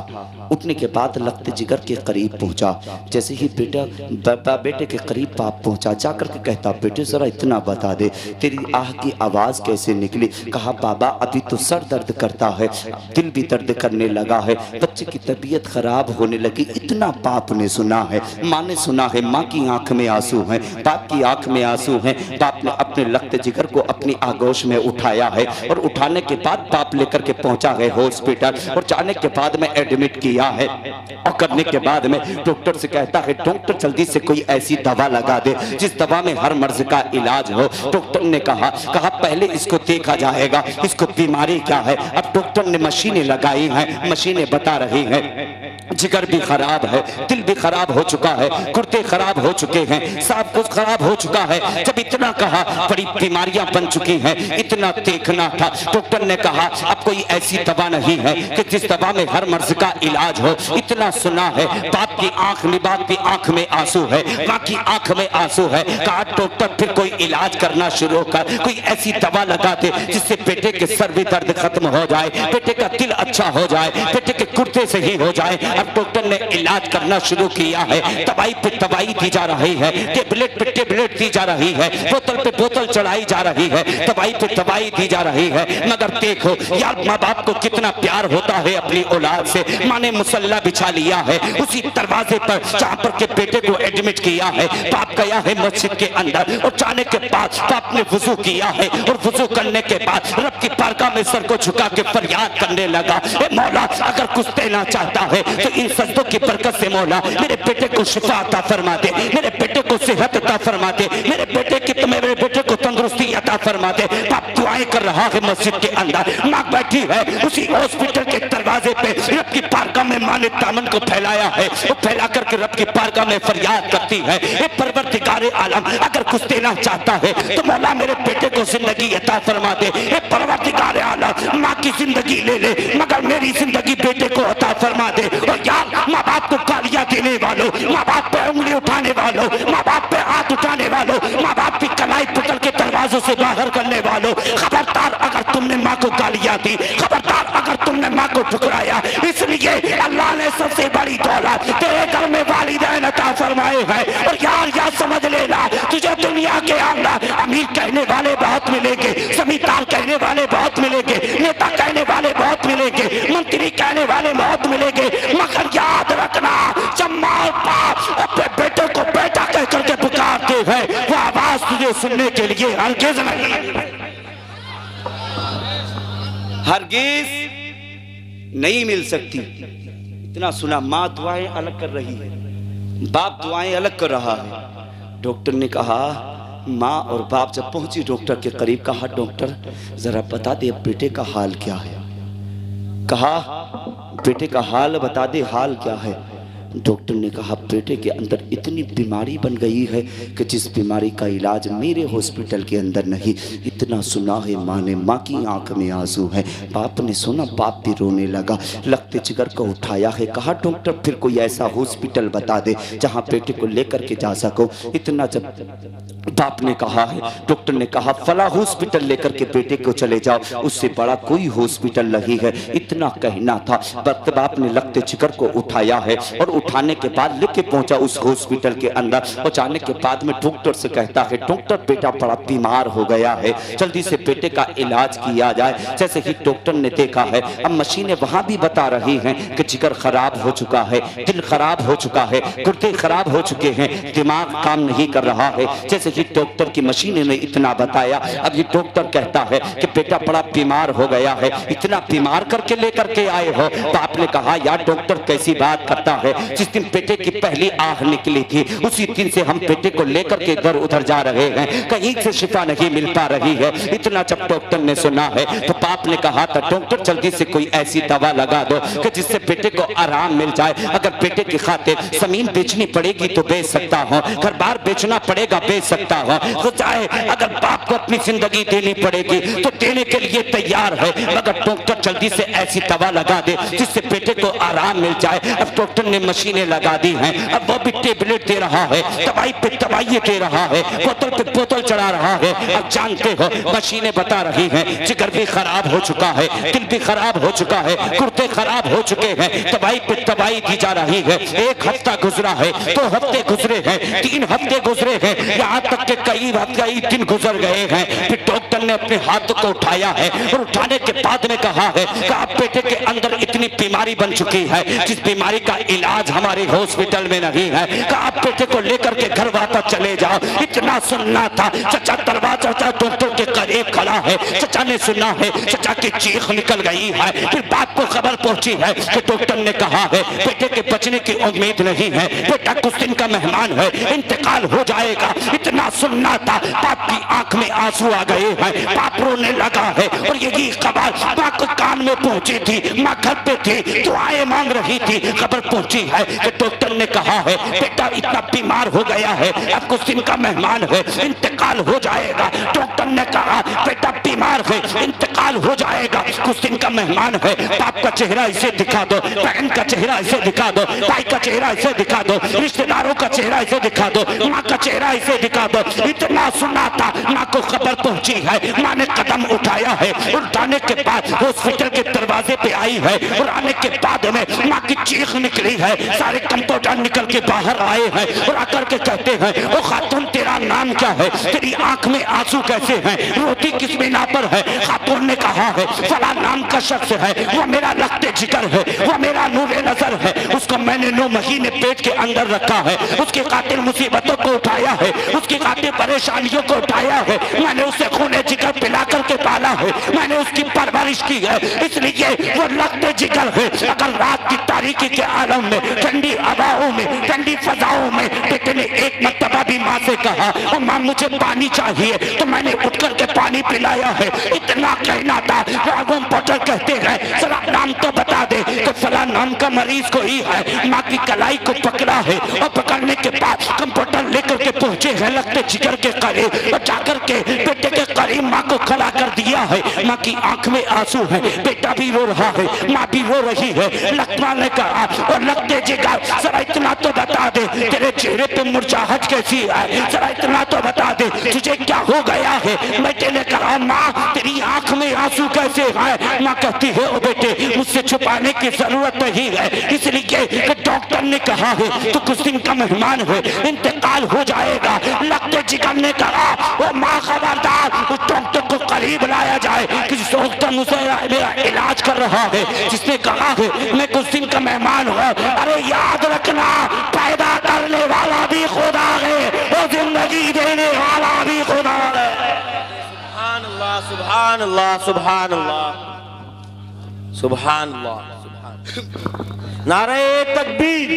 उठने के बाद लगते जिगर के करीब पहुंचा। जैसे ही बेटे के करीब बाप पहुंचा, जाकर के कहता बेटे जरा इतना बता दे तेरी आह की आवाज कैसे निकली। कहा बाबा अभी तो सर दर्द करता है, दिल भी दर्द करने लगा है, बच्चे की तबीयत खराब होने लगी। इतना बाप ने सुना है, माँ ने सुना है, माँ की आंख में आंसू हैं, बाप की आंख में आंसू हैं। बाप ने अपने लगते जिगर को अपनी आगोश में उठाया है और उठाने के बाद बाप लेकर के पहुंचा है हॉस्पिटल और जाने के बाद में एडमिट किया है। और करने के बाद में डॉक्टर से कहता है डॉक्टर जल्दी से कोई ऐसी दवा लगा दे जिस दवा में हर मर्ज का इलाज हो। डॉक्टर ने कहा पहले इसको देखा जाएगा इसको बीमारी क्या है। अब डॉक्टर ने मशीनें लगाई हैं, मशीनें बता रही हैं जिगर भी खराब है, दिल भी खराब हो चुका है, गुर्दे खराब हो चुके हैं, सब कुछ खराब हो चुका है। जब इतना कहा बड़ी बीमारियां बन चुकी हैं, इतना देखना था। डॉक्टर ने कहा अब कोई ऐसी दवा नहीं है कि जिस दवा में हर मर्ज का इलाज हो। इतना सुना है, बाप की आंख में, बाप की आंख में आंसू है, माँ की आंख में आंसू है। कहा डॉक्टर फिर कोई इलाज करना शुरू कर, कोई ऐसी दवा लगा दे जिससे बेटे के सर भी दर्द खत्म हो जाए, बेटे का दिल अच्छा हो जाए, बेटे के गुर्दे सही हो जाए। अब डॉक्टर ने इलाज करना शुरू किया है, दवाई पे दवाई दी जा रही है, टेबलेट पे टेबलेट दी जा रही है, बोतल पे बोतल चढ़ाई जा रही है, दवाई पे दवाई दी जा रही है। मगर देखो यार माँ बाप को कितना प्यार होता है अपनी औलाद से। माँ ने मुसल्ला बिछा लिया है उसी दरवाजे पर जहाँ पर के बेटे को एडमिट किया है। बाप गया है मस्जिद के अंदर और जाने के बाद बाप ने वुजू किया है और वुजू करने के बाद रब की बारगाह में सर को झुका के फरियाद करने लगा, ए मौला अगर कुछ देना चाहता है तो इन सजदों की बरकत से मौला मेरे बेटे को शिफा अता फरमा दे, मेरे बेटे को सेहत अता फरमा दे, मेरे बेटे को तंदुरुस्ती अता फरमा दे। बाप दुआएं कर रहा है मस्जिद के अंदर, माँ बैठी है उसी हॉस्पिटल के दरवाजे पे, रब की बारगाह में माँ ने दामन को फैलाया है, वो फैला करके रब की बारगाह में फरियाद करती है, ए परवरदिगारे आलम अगर कुछ देना चाहता है तो मौला मेरे बेटे को जिंदगी अता फरमा दे। ए परवरदिगारे आलम माँ की जिंदगी ले ले मगर मेरी जिंदगी बेटे को अता फरमा दे। और यार माँ बाप को गालियां देने वालों, माँ बाप पे उंगली उठाने वालों, माँ बाप पे हाथ उठाने वालों, माँ बाप की कलाई पकड़ के दरवाजे दरवाजों से बाहर करने वालों, खबरदार अगर तुमने माँ को गालियां दी, खबरदार अगर तुमने माँ को ठुकराया। इसलिए अल्लाह ने सबसे बड़ी दौलत तेरे घर में वालिदैन अता फरमाए हैं। और यार यार समझ लेना, तुझे दुनिया के अंदर अमीर कहने वाले बहुत मिलेंगे, जमींदार कहने वाले बहुत मिलेंगे, नेता कहने वाले बहुत मिलेंगे, मंत्री कहने वाले बहुत मिलेंगे, मगर याद रखना जब माँ और बाप अपने बेटे को बेटा कह करके पुकारते हैं, वो आवाज तुझे सुनने के लिए हरगिज नहीं मिल सकती। इतना सुना, माँ दुआएं अलग कर रही है, बाप दुआएं अलग कर रहा है। डॉक्टर ने कहा, माँ और बाप जब पहुंची डॉक्टर के करीब, कहा डॉक्टर जरा बता दे अब बेटे का हाल क्या है। कहा बेटे का हाल बता दे, हाल क्या है। डॉक्टर ने कहा बेटे के अंदर इतनी बीमारी बन गई है कि जिस बीमारी का इलाज मेरे हॉस्पिटल के अंदर नहीं। इतना सुना है माँ ने, माँ की आंख में आंसू है। बाप ने सुना, बाप भी रोने लगा, लगते जिगर को उठाया है। कहा डॉक्टर फिर कोई ऐसा हॉस्पिटल बता दे जहाँ बेटे को लेकर के जा सको। इतना जब बाप ने कहा है, डॉक्टर ने कहा फला हॉस्पिटल लेकर के बेटे को चले जाओ, उससे बड़ा कोई हॉस्पिटल नहीं है। इतना कहना था, बाप ने लगते जिगर को उठाया है और उठाने के बाद लेके पहुंचा उस हॉस्पिटल के अंदर। पहुंचाने के बाद में डॉक्टर से कहता है, डॉक्टर बेटा बड़ा बीमार हो गया है, जल्दी से बेटे का इलाज किया जाए। जैसे ही डॉक्टर ने देखा है, अब मशीनें वहां भी बता रही हैं कि जिगर खराब हो चुका है, दिल खराब हो चुका है, गुर्दे खराब हो चुके हैं, दिमाग काम नहीं कर रहा है। जैसे ही डॉक्टर की मशीनें ने इतना बताया, अब ये डॉक्टर कहता है कि बेटा बड़ा बीमार हो गया है, इतना बीमार करके लेकर के आए हो। बाप ने कहा यार डॉक्टर कैसी बात करता है, जिस दिन बेटे की पहली आह निकली थी उसी दिन से हम बेटे को लेकर के इधर उधर जा रहे हैं, कहीं से शिफा नहीं मिल पा रही है। इतना जब डॉक्टर ने सुना है तो बाप ने कहा था डॉक्टर जल्दी से कोई ऐसी दवा लगा दो कि जिससे बेटे को आराम मिल जाए। अगर बेटे की खातिर जमीन बेचनी पड़ेगी तो बेच सकता हूँ, घर बार बेचना पड़ेगा बेच सकता हूँ, तो चाहे अगर बाप को अपनी जिंदगी देनी पड़ेगी तो देने के लिए तैयार है, मगर डॉक्टर जल्दी से ऐसी दवा लगा दे जिससे बेटे को आराम मिल जाए। अब डॉक्टर ने मशीनें लगा दी हैं, अब वो भी टेबलेट दे रहा है, दवाई पे दवाई दे रहा है, बोतल पे बोतल चढ़ा रहा है। अब जानते हो मशीनें बता रही हैं जिगर भी खराब हो चुका है, दिल भी खराब हो चुका है, गुर्दे खराब हो चुके हैं, दवाई पे दवाई दी जा रही है। 1 हफ्ता गुजरा है, 2 हफ्ते गुजरे हैं, 3 हफ्ते गुजरे हैं, यहाँ तक के कई दिन गुजर गए हैं। फिर डॉक्टर ने अपने हाथ को उठाया है और उठाने के बाद ने कहा है कि आप बेटे के अंदर इतनी बीमारी बन चुकी है जिस बीमारी का इलाज हमारे हॉस्पिटल में नहीं है, कि आप बेटे को लेकर के घर वापस चले जाओ। इतना सुनना था, चचा दरवाजा डॉक्टर के करीब खड़ा है, चचा ने सुना है, चचा की चीख निकल गई है। फिर बाप को खबर पहुंची है कि डॉक्टर ने कहा है बेटे के बचने की उम्मीद नहीं है, बेटा कुछ दिन का मेहमान है, इंतकाल हो जाएगा। इतना सुनना था, बाप की आंख में आंसू आ गए हैं, बाप रोने लगा है। और यही खबर माँ को कान में पहुंची थी, माँ घर पे थी, दुआएं मांग रही थी। खबर पहुंची है कि डॉक्टर ने कहा है बेटा इतना बीमार हो गया है, अब कुछ दिन का मेहमान है, इंतकाल हो जाएगा। डॉक्टर ने कहा बेटा बीमार है, इंतकाल हो जाएगा, कुछ दिन का मेहमान है। बाप का चेहरा इसे दिखा दो, बहन का चेहरा इसे दिखा दो, भाई का चेहरा इसे दिखा दो, रिश्तेदारों का चेहरा इसे दिखा दो, माँ का चेहरा इसे दिखा दो। इतना सुना था, माँ को खबर पहुंची है, माँ ने कदम उठाया है। उठाने के बाद हॉस्पिटल के दरवाजे पे आई है और आने के बाद में माँ की चीख निकली है। सारे कंपाउंडर निकल के बाहर आए हैं और आकर के कहते हैं ओ खातून तेरा नाम क्या है, तेरी आंख में आंसू कैसे हैं, रोटी किस बिना पर है। खातून ने कहा है फला नाम का शख्स है, वो मेरा लगते जिगर है, वो मेरा नूरे नजर है, उसको मैंने 9 महीने पेट के अंदर रखा है, उसके खातिर मुसीबतों को उठाया है, उसकी खातिर परेशानियों को उठाया है, मैंने उसे खूने जिगर पिला करके पाला है, मैंने उसकी परवरिश की है, इसलिए वो लगते जिगर है। अगर रात की तारीकी के आलम में, ठंडी हवाओं में, ठंडी फजाओं में बेटे ने एक मर्तबा भी माँ से कहा और माँ मुझे पानी चाहिए, तो मैंने उठ करके पानी पिलाया है। इतना कहना था। राघव पटेल कहते हैं जरा नाम तो बता बता दे तो फला नाम का मरीज कोई है। माँ की कलाई को पकड़ा है और पकड़ने के बाद कंप्यूटर लेकर के पहुंचे हैं लगते जिगर के करीब और जाकर के बेटे के करीब माँ को खड़ा कर दिया है। माँ की आंख में आंसू है, बेटा भी रो रहा है, माँ भी रो रही है। लक्ष्मण ने कहा और लगते जिगर जरा इतना तो बता दे तेरे चेहरे पे मुरझाहट कैसी है, जरा इतना तो बता दे तुझे क्या हो गया है। बेटे ने कहा माँ तेरी आंख में आंसू कैसे है। माँ कहती है ओ बेटे मुझसे छुपाने की जरूरत नहीं है, इसलिए कि डॉक्टर ने कहा है तो कुछ दिन का मेहमान है, इंतकाल हो जाएगा। लगते जिगर ने कहा वो माँ खबरदार उस डॉक्टर को करीब लाया जाए, किसी डॉक्टर मुझसे मेरा इलाज कर रहा है, जिसने कहा है मैं कुछ दिन का मेहमान हूँ। अरे याद रखना पैदा करने वाला भी खुदा है और जिंदगी देने वाला भी खुदा है। सुभान अल्लाह सुभान अल्लाह सुभान अल्लाह सुभान अल्लाह। नारे तकबीर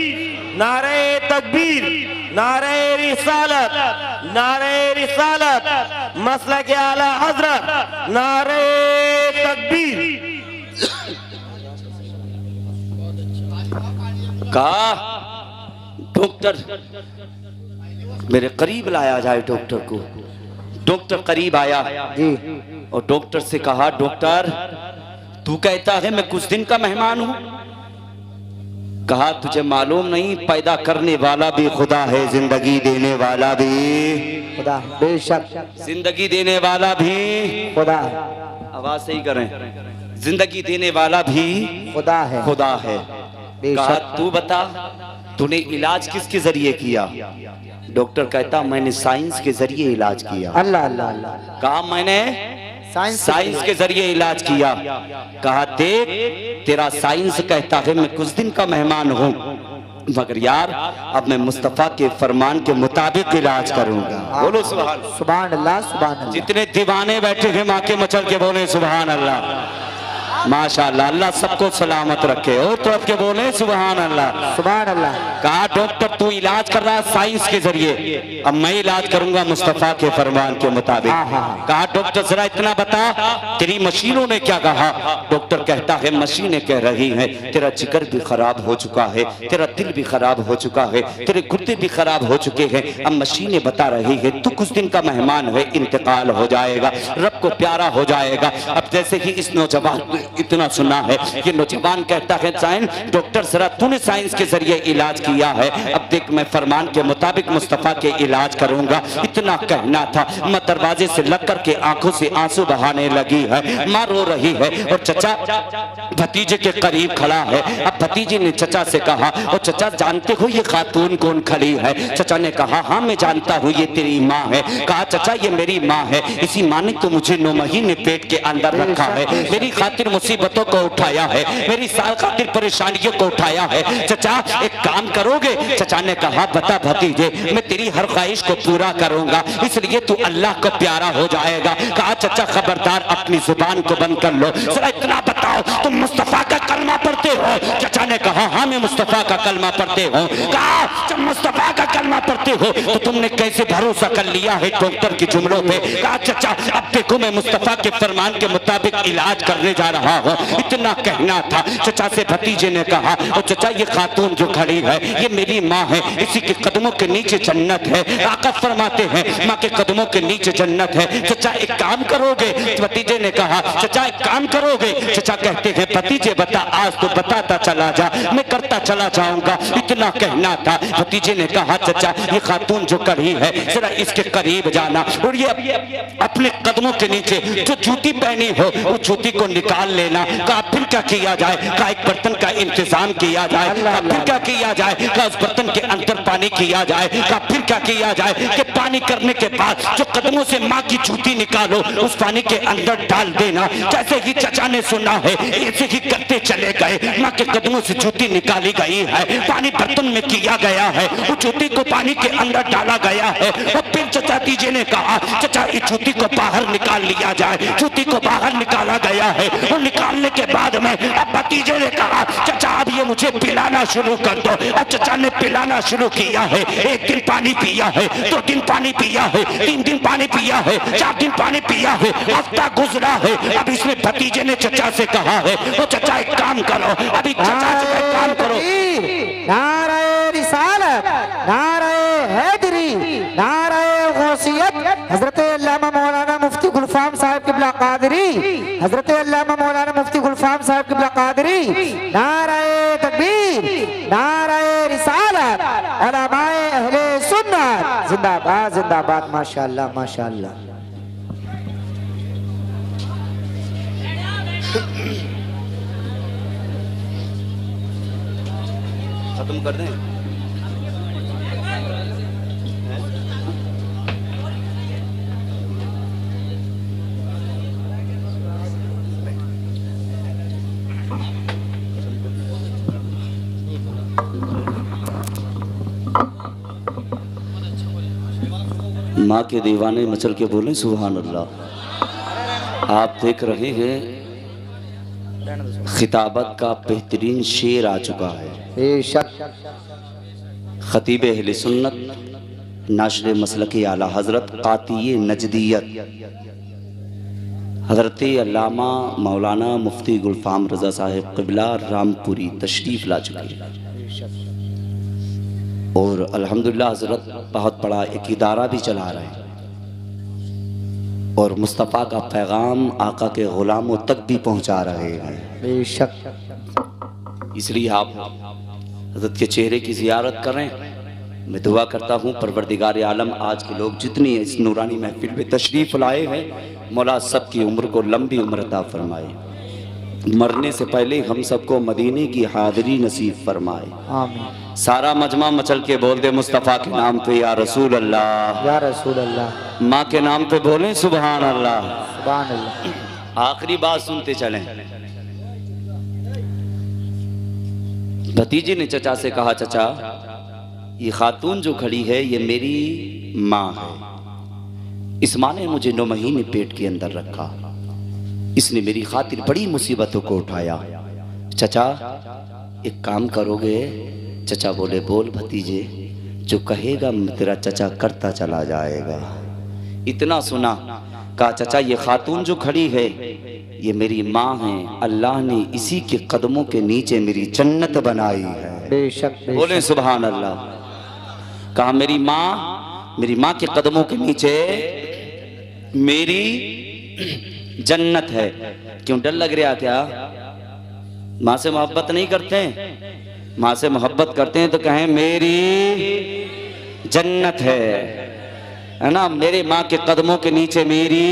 नारे तकबीर नारे रिसालत नारे रिसालत मसलक आला हजरत नारे तकबीर। कहा डॉक्टर मेरे करीब लाया जाए डॉक्टर को। डॉक्टर करीब आया और डॉक्टर से कहा डॉक्टर तू कहता है मैं कुछ दिन का मेहमान हूं। कहा तुझे मालूम नहीं पैदा करने वाला भी खुदा है, जिंदगी देने वाला भी खुदा, बेशक जिंदगी देने वाला भी खुदा, आवाज सही करें, जिंदगी देने वाला भी खुदा है, खुदा है। कहा बेशक। तू बता तूने इलाज किसके जरिए किया। डॉक्टर कहता मैंने साइंस के जरिए इलाज किया। अल्लाह अल्लाह अल्लाह। कहा मैंने साइंस के जरिए इलाज किया। कहा देख तेरा साइंस कहता है मैं कुछ दिन का मेहमान हूँ, मगर यार अब मैं मुस्तफा के फरमान के मुताबिक इलाज करूंगा। बोलो सुभान सुभान अल्लाह सुभान अल्लाह। जितने दीवाने बैठे हैं माँ के मचल के बोले सुभान अल्लाह। माशाअल्लाह अल्लाह सबको सलामत रखे और तो के बोले सुभान अल्लाह सुभान अल्लाह। कहा डॉक्टर तू इलाज कर रहा है साइंस के जरिए, अब मैं इलाज करूंगा मुस्तफा के फरमान के मुताबिक। कहा डॉक्टर जरा इतना बता तेरी मशीनों ने क्या कहा। डॉक्टर कहता है मशीनें कह रही हैं तेरा जिगर भी खराब हो चुका है, तेरा दिल भी खराब हो चुका है, तेरे गुर्दे भी खराब हो चुके हैं। अब मशीनें बता रही है तू कुछ दिन का मेहमान है, इंतकाल हो जाएगा, रब को प्यारा हो जाएगा। अब जैसे ही इस नौजवान इतना सुना है कि नौजवान कहता है साइंस डॉक्टर जरा तूने साइंस के जरिए इलाज किया है, अब देख मैं फरमान के मुताबिक मुस्तफा के इलाज करूंगा। इतना कहना था मैं दरवाजे से लग करके आंखों से आंसू बहाने लगी है, माँ रो रही है और चचा भतीजे के करीब खड़ा है। अब भतीजे ने चचा से कहा और चचा जानते हो ये खातून कौन खड़ी है। चचा ने कहा हाँ मैं जानता हूँ ये तेरी माँ है। कहा चचा ये मेरी माँ है, इसी माँ ने तो मुझे 9 महीने पेट के अंदर रखा है, मेरी खातिर मुसीबतों को उठाया है, मेरी साल खातिर परेशानियों को उठाया है। चचा एक काम करोगे। चचा ने कहा बता भतीजे मैं तेरी हर ख्वाहिश को पूरा करूंगा, इसलिए तू अल्लाह को प्यारा हो जाएगा। कहा चचा खबरदार अपनी जुबान को बंद कर लो, जरा इतना बताओ तुम मुस्तफा का कलमा पढ़ते हो। चचा ने कहा हाँ मैं मुस्तफा का कलमा पढ़ते हो। कहा जब मुस्तफा का कलमा पढ़ते हो तो तुमने कैसे भरोसा कर लिया है डॉक्टर के जुमलों पे। कहा चचा अब देखो मैं मुस्तफा के फरमान के मुताबिक इलाज करने जा रहा हूँ। इतना कहना था चचा से भतीजे ने कहा और चचा ये खातून जो खड़ी है ये मेरी माँ है, इसी के कदमों के नीचे जन्नत है। आका फरमाते हैं माँ के कदमों के नीचे जन्नत है। चचा एक काम करोगे। भतीजे ने कहा चचा एक काम करोगे। चचा कहते हैं भतीजे बता आज तो बताता चला जा, मैं करता चला जाऊंगा। इतना कहना था भतीजे ने कहा चचा ये खातून जो खड़ी है जरा इसके करीब जाना और ये अपने कदमों के नीचे जो जूती पहनी हो वो जूती को निकाल लेना। कहा फिर क्या किया जाए। कहा एक बर्तन का इंतजाम किया जाए। कहा फिर क्या किया जाए। कहा उस बर्तन के अंदर पानी किया जाए। कहा फिर क्या किया जाए कि पानी करने के बाद जो कदमों से माँ की जूती निकालो उस पानी के अंदर डाल देना। जैसे ही चचा ने सुना है ऐसे ही करते चले गए। माँ के कदमों से जूती निकाली गई है, पानी बर्तन में किया गया है, वो जूती को पानी के अंदर डाला गया है। और फिर चचा तीजे ने कहा चचा इस जूती को बाहर निकाल लिया जाए। जूती को बाहर निकाला गया है और निकालने के बाद में अब भतीजे ने कहा चचा अब ये मुझे पिलाना शुरू कर दो। अब चचा ने पिलाना शुरू किया है। 1 दिन पानी पिया है, 2 दिन पानी पिया है, 3 दिन पानी पिया है, 4 दिन पानी पिया है, हफ्ता गुजरा है। अब इसमें भतीजे ने चचा से कहा है वो चचा एक काम करो, अभी चचा जी का काम करो। नारे रिसालत, नारे हैदरी, नारे गौसियत, हजरत अल्लामा मौलाना मुफ्ती गुलफाम साहब क़िबला क़ादरी, हजरत अल्लामा मौलाना मुफ्ती गुलफाम साहब क़िबला क़ादरी, नारे तकबीर, नारे रिसालत, उलमाए अहले सुन्नत जिंदाबाद जिंदाबाद। माशाअल्लाह माशाअल्लाह। खत्म कर दें। माँ के दीवाने मचल के बोले सुभान अल्लाह। आप देख रहे हैं खिताबत का बेहतरीन शेर आ चुका है। बेशक खतीब अहले सुन्नत नाशर मसलक आला हजरत कातिय नजदियत हजरत अल्लामा मौलाना मुफ्ती गुलफाम रज़ा साहिब क़िबला रामपुरी तशरीफ़ ला चुके हैं और अल्हम्दुलिल्लाह हजरत बहुत बड़ा एक इदारा भी चला रहे हैं और मुस्तफ़ा का पैगाम आका के ग़ुलामों तक भी पहुँचा रहे हैं। बेशक इसलिए आप हज़रत के चेहरे की ज़ियारत करें। मैं दुआ करता हूँ परवरदिगार आलम आज के लोग जितनी इस नूरानी महफिल में तशरीफ़ लाए हैं मौला सब की उम्र को लंबी उम्र अता फरमाए। मरने से पहले हम सबको मदीने की हाज़िरी नसीब फरमाए। आमीन। सारा मजमा मचल के बोल दे मुस्तफ़ा के नाम पे या रसूल अल्लाह, या रसूल अल्लाह, माँ के नाम पे बोलें सुभान अल्लाह। सुभान अल्लाह। आखिरी बात सुनते चलें। भतीजे ने चचा से कहा, चचा ये खातून जो खड़ी है ये मेरी माँ है। इस माँ ने मुझे 9 महीने पेट के अंदर रखा। इसने मेरी खातिर बड़ी मुसीबतों को उठाया। चचा एक काम करोगे? चचा बोले बोल भतीजे, जो कहेगा तेरा चचा करता चला जाएगा। इतना सुना, कहा चचा ये खातून जो खड़ी है ये मेरी माँ है। अल्लाह ने इसी के कदमों के नीचे मेरी जन्नत बनाई है। बेशक बोले सुभान अल्लाह। कहा मेरी माँ के कदमों के नीचे मेरी जन्नत है। क्यों डर लग रहा क्या? माँ से मोहब्बत नहीं करते? माँ से मोहब्बत करते हैं तो कहें मेरी जन्नत है ना। मेरे माँ के कदमों के नीचे मेरी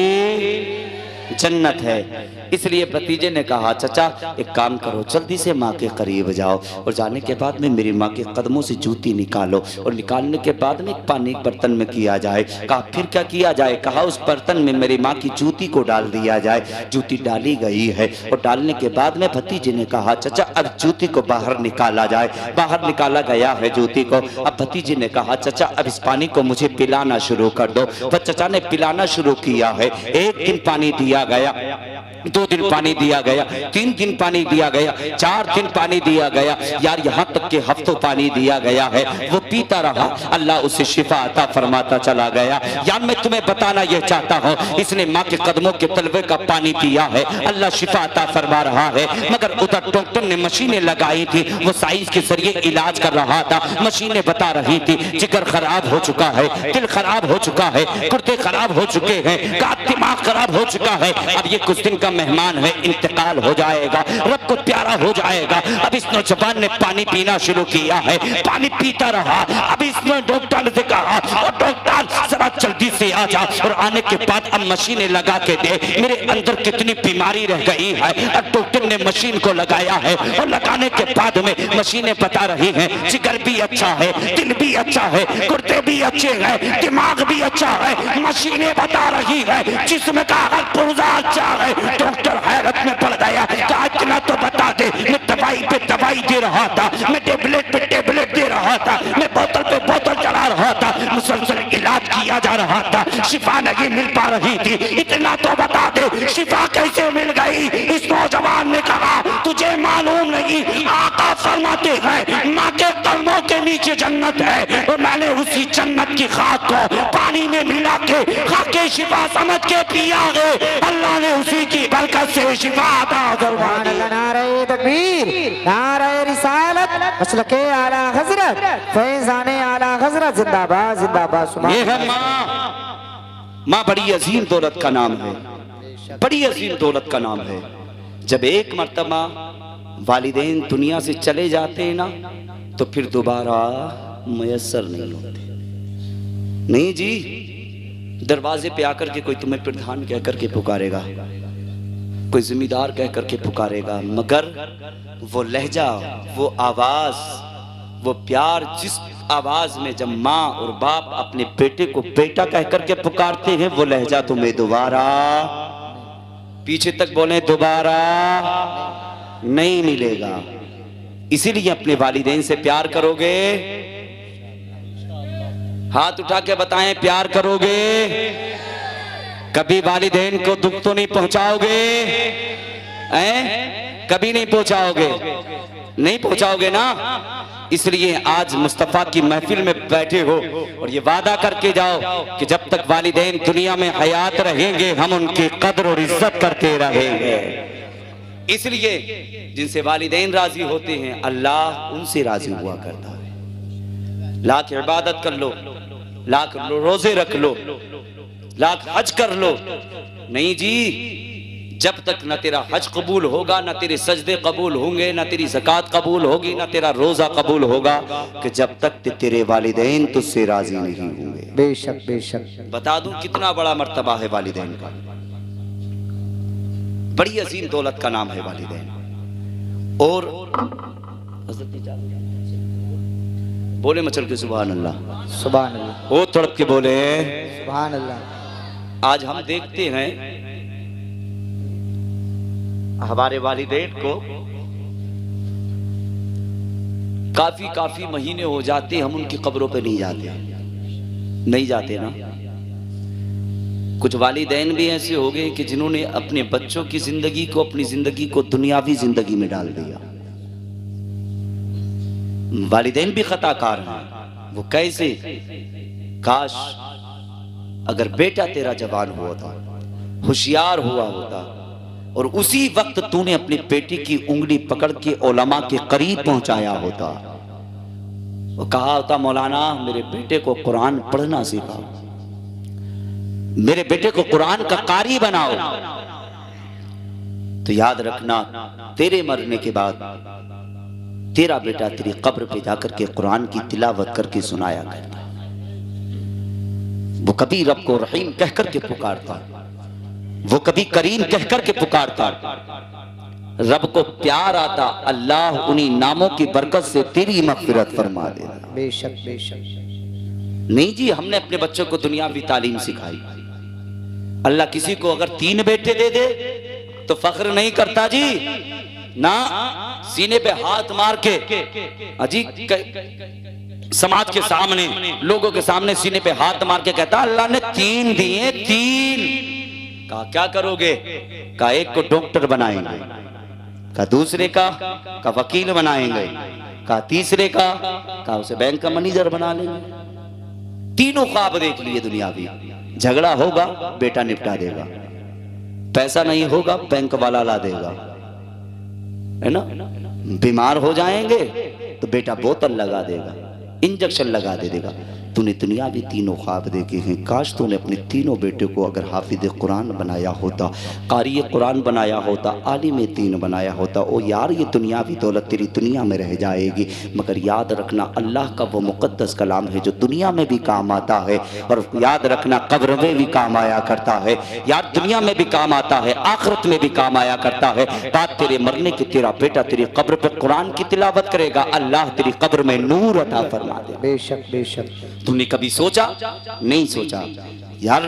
जन्नत है। इसलिए भतीजे ने कहा चचा एक काम करो, जल्दी से माँ के करीब जाओ और जाने के बाद में मेरी माँ के कदमों से जूती निकालो और निकालने के बाद में पानी के बर्तन में किया जाए। कहा फिर क्या किया जाए? कहा उस बर्तन में मेरी माँ की जूती को डाल दिया जाए। जूती डाली गई है और डालने के बाद में भतीजे ने कहा चचा अब जूती को बाहर निकाला जाए। बाहर निकाला गया है जूती को। अब भतीजे ने कहा चचा अब इस पानी को मुझे पिलाना शुरू कर दो। तो चचा ने पिलाना शुरू किया है। 1 दिन पानी दिया गया, 2 दिन पानी दिया गया, 3 दिन पानी दिया गया, 4 दिन पानी दिया गया, यार यहाँ तक के हफ्तों पानी दिया गया है। वो पीता रहा, अल्लाह उसे शिफा अता फरमाता चला गया। यार मैं तुम्हें बताना यह चाहता हूँ, इसने माँ के कदमों के तलवे का पानी पिया है, अल्लाह शिफा अता फरमा रहा है। मगर उधर डॉक्टर ने मशीनें लगाई थी, वो साइंस के जरिए इलाज कर रहा था। मशीनें बता रही थी जिगर खराब हो चुका है, दिल खराब हो चुका है, गुर्दे खराब हो चुके हैं, दिमाग खराब हो चुका है। अब ये कुछ दिन का मेहमान है, इंतकाल हो जाएगा, रब को प्यारा हो जाएगा। अब इस नौजवान ने पानी पीना शुरू किया है, पानी पीता रहा। अब इसने डॉक्टर से कहा और डॉक्टर जरा जल्दी से आ जा और आने के बाद अब मशीनें लगा के दे, मेरे अंदर कितनी बीमारी रह गई है। और डॉक्टर ने मशीन को लगाया है और लगाने के बाद में मशीनें बता रही हैं जिगर भी अच्छा है, दिल भी अच्छा है, गुर्दे भी अच्छे हैं, दिमाग भी अच्छा है। मशीनें बता रही है जिस्म का हर पुर्जा अच्छा है। डॉक्टर हैरत में पड़ गया, कहा इतना तो बता दे, मैं दवाई पे दवाई दे रहा था, मैं टेबलेट पे टेबलेट दे रहा था, मैं बोतल पे बोतल चला रहा था, मुसलसल इलाज किया जा रहा था, शिफा नहीं मिल पा रही थी। इतना तो बता दे शिफा कैसे मिल गई? इस नौजवान ने कहा तुझे मालूम नहीं, आका आप फरमाते हैं माँ के कदमों के नीचे जन्नत है और मैंने उसी जन्नत की खाक को पानी में मिला के खाके शिफा समझ के पिया है। अल्लाह ने उसी की बरकत से शिफा अता फरमाई। नारे तकबीर, नारे रिसालत, मसलके आला हजरत, फैजाने आला हजरत, जिंदाबाद जिंदाबाद। ये है माँ। माँ बड़ी अजीम दौलत का नाम है, बड़ी अजीम दौलत का नाम है। जब एक मर्तबा वालिदैन दुनिया से चले जाते हैं ना तो फिर दोबारा मुयस्सर नहीं होते। नहीं जी, दरवाजे पे आकर के कोई तुम्हें प्रधान कह करके पुकारेगा, कोई जिम्मेदार कह करके पुकारेगा, मगर वो लहजा, वो आवाज, वो प्यार, जिस आवाज में जब माँ और बाप अपने बेटे को बेटा कह करके पुकारते हैं, वो लहजा तुम्हें दोबारा, पीछे तक बोले, दोबारा नहीं मिलेगा। इसीलिए अपने वालिदैन से प्यार करोगे, हाथ उठा के बताएं, प्यार करोगे? कभी वालिदैन को दुख तो नहीं पहुंचाओगे? कभी नहीं पहुंचाओगे, नहीं पहुंचाओगे ना। इसलिए आज मुस्तफा की महफिल में बैठे हो और ये वादा करके जाओ कि जब तक वालिदैन दुनिया में हयात रहेंगे हम उनकी कद्र और इज्जत करते रहेंगे। इसलिए जिनसे वालिदैन राजी होते हैं अल्लाह उनसे राजी हुआ करता है। लाख इबादत कर लो, लाख रोजे रख लो, लाख हज कर लो, नहीं जी, जब तक न तेरा हज कबूल होगा, न तेरे सजदे कबूल होंगे, न तेरी ज़कात कबूल होगी, न तेरा रोजा कबूल होगा, कि जब तक तेरे वालिदैन तुझसे राजी नहीं होंगे। बेशक बेशक। बता दूं कितना बड़ा मर्तबा है वालिदैन का, बड़ी अजीम दौलत का नाम है वालिदैन। और बोले मचल के सुभान अल्लाह, सुभान अल्लाह, वो तड़प के बोले सुभान अल्लाह। आज हम देखते हैं हमारे वालिदैन को काफी महीने हो जाते हम उनकी कब्रों पे नहीं जाते, नहीं जाते ना। कुछ वालिदैन भी ऐसे हो गए कि जिन्होंने अपने बच्चों की जिंदगी को, अपनी जिंदगी को दुनियावी जिंदगी में डाल दिया। वालिदैन भी खताकार हैं। वो कैसे? काश अगर बेटा तेरा जवान हुआ था, होशियार हुआ होता और उसी वक्त तूने अपनी बेटी की उंगली पकड़ के उलमा के करीब पहुंचाया होता, वो कहा होता मौलाना मेरे बेटे को कुरान पढ़ना सिखाओ, मेरे बेटे को कुरान का कारी बनाओ, तो याद रखना तेरे मरने के बाद तेरा बेटा तेरी कब्र पे जाकर के कुरान की तिलावत करके सुनाया करता। वो कभी रब को रहीम कहकर के पुकारता, वो कभी करीम कहकर के पुकारता। रब को प्यार आता, अल्लाह उन्हीं नामों की बरकत से तेरी मग़फ़िरत फरमा देता। बेशक बेशक। नहीं जी, हमने अपने बच्चों को दुनियावी तालीम सिखाई। अल्लाह किसी को अगर 3 बेटे दे दे तो फख्र नहीं करता जी ना, सीने पे हाथ मार के अजी समाज के सामने, लोगों के सामने सीने पे हाथ मार के कहता अल्लाह ने 3 दिए, 3। कहा क्या करोगे? कहा एक को डॉक्टर बनाएंगे, कहा दूसरे का वकील बनाएंगे, कहा तीसरे का उसे बैंक का मैनेजर बना लेंगे। 3 ख्वाब देख लिए दुनियावी। झगड़ा होगा बेटा निपटा देगा, पैसा नहीं होगा बैंक वाला ला देगा, है ना। बीमार हो जाएंगे तो बेटा बोतल लगा देगा, इंजेक्शन लगा दे देगा। तूने दुनियावी 3 ख्वाब देखे हैं। काश तूने अपने 3 बेटे को अगर हाफिज कुरान बनाया होता, कारी कुरान बनाया होता, आलिम दीन बनाया होता। ओ यार, ये दुनियावी दौलत तेरी दुनिया में रह जाएगी, मगर याद रखना अल्लाह का वो मुक़द्दस कलाम है जो दुनिया में भी काम आता है, और याद रखना कब्र में भी काम आया करता है। यार दुनिया में भी काम आता है, आखिरत में भी काम आया करता है। बात तेरे मरने की, तेरा बेटा तेरी कब्र पे कुरान की तिलावत करेगा, अल्लाह तेरी कब्र में नूर अता फरमा दे। बेशक बेशक। तूने कभी सोचा? नहीं सोचा। यार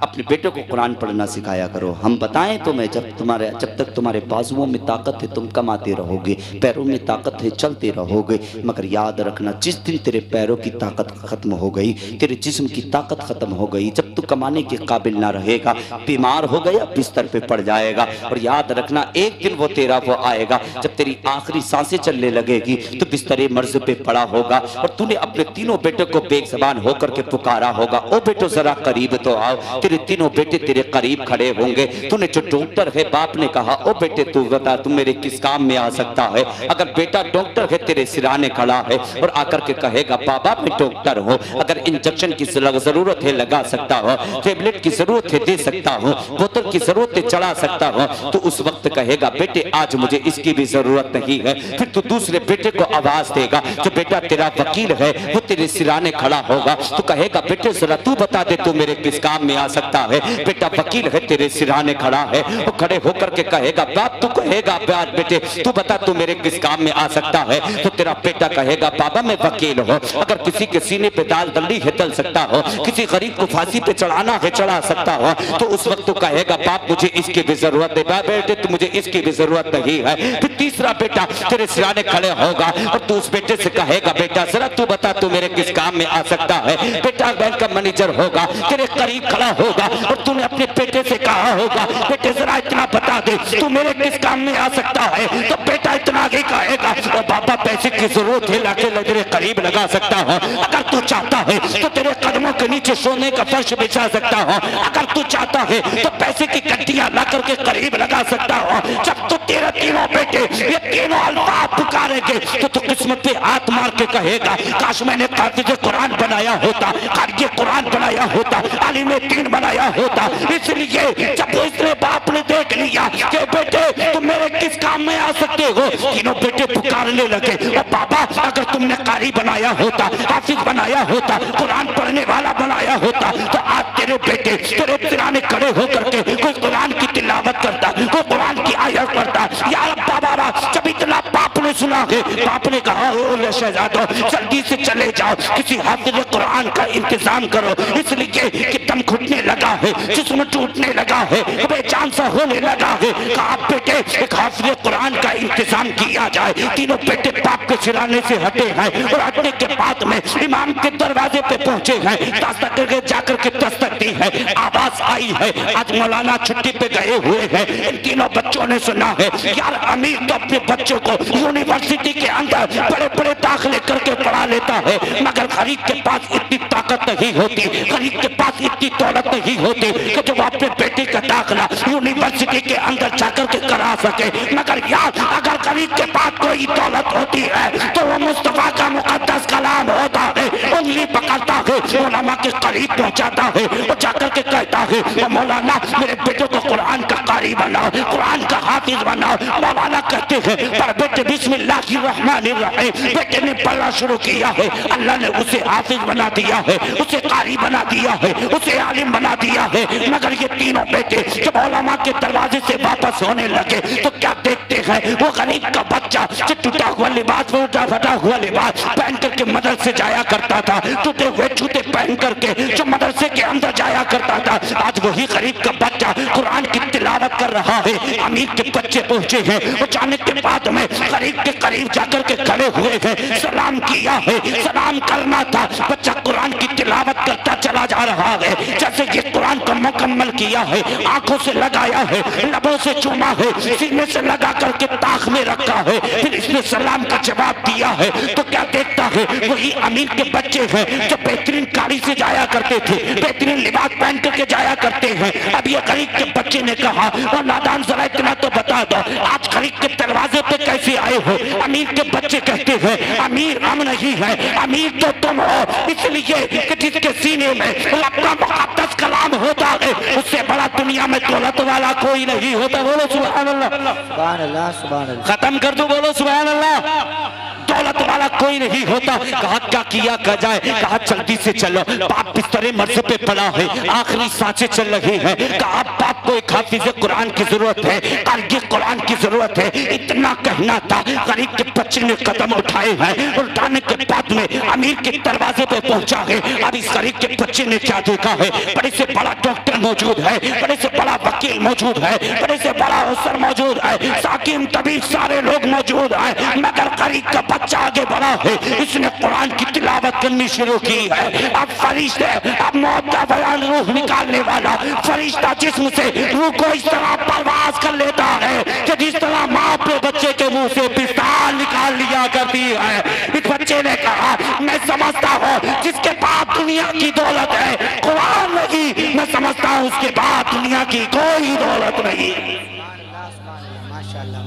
अपने बेटे को कुरान पढ़ना सिखाया करो। हम बताएं तुम्हें, जब तक तुम्हारे बाजुओं में ताकत है तुम कमाते रहोगे, पैरों में ताकत है चलते रहोगे, मगर याद रखना जिस दिन तेरे पैरों की ताकत खत्म हो गई, तेरे जिस्म की ताकत खत्म हो गई, जब तू कमाने के काबिल ना रहेगा, बीमार हो गया, बिस्तर पे पड़ जाएगा। और याद रखना एक दिन वो तेरा वो आएगा जब तेरी आखिरी सांसें चलने लगेगी तो बिस्तरे मर्ज पे पड़ा होगा और तूने अपने तीनों बेटों को बेज़बान होकर के पुकारा होगा, ओ बेटो जरा करीब तो आओ। तेरे तीनों बेटे तेरे करीब खड़े होंगे। तूने जो डॉक्टर है, बाप ने कहा ओ बेटे तू बता तू मेरे किस काम में आ सकता है। अगर बेटा डॉक्टर है तेरे सिराने खड़ा है और आकर के कहेगा बाबा मैं डॉक्टर हूँ, अगर इंजेक्शन की जरूरत है लगा सकता हूँ, टेबलेट की जरूरत है दे सकता हूँ, बोतल की जरूरत है चढ़ा सकता हूँ, तो उस वक्त कहेगा बेटे आज मुझे इसकी भी जरूरत नहीं है। फिर तू दूसरे बेटे को आवाज देगा, जो बेटा तेरा वकील है वो तेरे सिराने खड़ा होगा, तो कहेगा बेटे जरा तू बता दे तू मेरे किस काम में आ सकता है। बेटा वकील है तेरे सिराने खड़ा है, वो खड़े होकर के कहेगा बाप, तू कहेगा प्यार बेटे तू बता तू मेरे किस काम में आ सकता है, तो तेरा बेटा कहेगा बाबा मैं वकील हूँ, अगर किसी के सीने पे दाल दल्ली है तल सकता हो, किसी गरीब को फांसी पे चढ़ाना है चढ़ा सकता हो, तो उस वक्त तू कहेगा बाप मुझे इसकी भी जरूरत है, बेटे तो मुझे इसकी भी जरूरत नहीं है। फिर तीसरा बेटा तेरे सिराने खड़े होगा और तू उस बेटे से कहेगा बेटा जरा तू बता तू मेरे किस काम में आ सकता है। बेटा बैंक का मैनेजर होगा, तेरे करीब खड़ा होगा और तूने अपने बेटे से कहा होगा बेटे जरा इतना बता दे तू मेरे किस काम में आ सकता है, तो बेटा इतना आगे कहेगा और बाबा पैसे की जरूरत है लाके तेरे करीब लगा सकता हूँ, अगर तू चाहता है तो तेरे कदमों के नीचे सोने का फर्श बिछा सकता हूँ, अगर तू चाहता है तो पैसे की गड्डियां ला करके करीब लगा सकता हूँ। जब तो तेरे तीनों बेटे ये तीनों अल्फाज पुकारेंगे तो तू किस्मत पे हाथ मार के कहेगा काश मैंने काफिज़े कुरान बनाया होता, कारी कुरान बनाया होता, आलिम दीन बनाया होता। इसलिए जब इसने बाप ने देख लिया कि बेटे तुम मेरे किस काम में आ सकते हो, तीनों बेटे पुकारने लगे और बाबा अगर तुमने कारी बनाया होता, हाफिज बनाया होता, कुरान पढ़ने वाला बनाया होता, तो आज तेरे बेटे तेरे सिराने खड़े होकर के कोई कुरान की तिलावत करता, कोई कुरान की आयत पढ़ता। यार बाबा जब इतना बाप ने सुना है, बाप ने कहा ओ शहजादो जल्दी से चले जाओ, किसी हाफिज कुरान का इंतजाम करो, इसलिए कि दम घुटने लगा है, जिस्म टूटने लगा है, बेजान सा होने लगा है। कहा बेटे एक हाफिज कुरान का इंतजाम किया जाए। तीनों बेटे बाप के सिराने से हटे हैं और हटने के बाद में इमाम के दरवाजे पे पहुंचे हैं, दस्तक करके जाकर के दस्तक दी है, आवाज आई है आज मौलाना छुट्टी पे गए हुए हैं। इन तीनों बच्चों ने सुना है यार अमीर तो अपने बच्चों को यूनिवर्सिटी के अंदर बड़े बड़े दाखिले करके पढ़ा लेता है, मगर गरीब के पास इतनी ताकत नहीं होती, गरीब के पास इतनी दौलत नहीं होती कि जो अपने बेटे का दाखिला यूनिवर्सिटी के अंदर जाकर के करा सके। मगर यार अगर गरीब के पास कोई दौलत होती है तो वो मुस्तफा का मुकद्दस कलाम होता है, उंगली पकड़ता है, उलमा के करीब पहुंचाता है और जाकर के कहता है मौलाना मेरे बेटे को कुरान का कारी बनाओ, कुरान का हाफिज बनाओ। मौलाना कहते हैं पर बेटे बिस्मिल्लाहिर्रहमानिर्रहीम, बेटे ने पढ़ना शुरू किया है, अल्लाह ने उसे हाफिज बना दिया है, उसे कारी बना दिया है, उसे आलिम बना दिया है। मगर ये तीनों बेटे जब उलमा के दरवाजे से वापस होने लगे तो क्या देखते हैं, वो गरीब का बच्चा जो टूटा हुआ लिबास, फटा हुआ लिबास पहन करके मदरसे जाया करता था, टूटे हुए जूते पहन करके जो मदरसे के अंदर जाया करता था, आज वही गरीब का बच्चा कुरान की तिलावत कर रहा है। अमीर के बच्चे पहुंचे हैं, वो जाने के बाद में गरीब के करीब जाकर के खड़े हुए हैं, सलाम किया है, सलाम करना था, बच्चा कुरान की तिलावत करता चला जा रहा है। जैसे ये कुरान को मुकम्मल किया है, आंखों से लगाया है, लबों से चूमा है, सीने से लगा करके ताक में रखा है, फिर इसने सलाम का जवाब दिया है, तो क्या देखता है वही अमीर के बच्चे हैं जो बेहतरीन गाड़ी से जाया करते थे, बेहतरीन लिबास पहन करके जाया करते हैं। अब ये गरीब के बच्चे ने कहा और नादान जरा इतना तो बता दो आज गरीब के दरवाजे पे कैसे आए हो। अमीर के बच्चे कहते हैं अमीर हम नहीं है, अमीर तो तुम हो, इसलिए कि जिसके सीने में अपना मुकद्दस कलाम होता है उससे बड़ा दुनिया में दौलत वाला कोई नहीं होता। बोलो सुभान अल्लाह, सुभान अल्लाह, सुभान अल्लाह। खत्म कर दो, बोलो सुभान अल्लाह। दौलत वाला कोई नहीं होता। कहा क्या किया क्या जाए, कहा जल्दी से चलो, बाप बिस्तरे मर्ज पे पड़ा है, आखिरी सांसें चल रही है। कहा बाप को एक हाफिज कुरान की जरूरत है, कारी कुरान की जरूरत है। इतना कहना था, गरीब के बच्चे ने कदम उठाए हैं, उठाने के बाद में अमीर के दरवाजे पे पहुंचा है। अब इस गरीब के बच्चे ने क्या देखा है, बड़े से बड़ा डॉक्टर मौजूद है, बड़े से बड़ा वकील मौजूद है, बड़े से बड़ा अफसर मौजूद है, साकिम तबीब सारे लोग मौजूद हैं, मगर गरीब का बच्चा आगे बढ़ा है। इसने कुरान की तिलावत करनी शुरू की है। अब फरिश्ते, अब मौत का बयान रूह निकालने वाला फरिश्ता जिस्म से रूह को इस तरह परवाज कर लेता है कि जिस तरह माँ अपने बच्चे के मुंह से पिस्तौल निकाल लिया करती है। इस बच्चे ने कहा मैं समझता हूँ जिसके पास दुनिया की दौलत है कुरान नहीं, मैं समझता हूँ उसके पास दुनिया की कोई दौलत नहीं।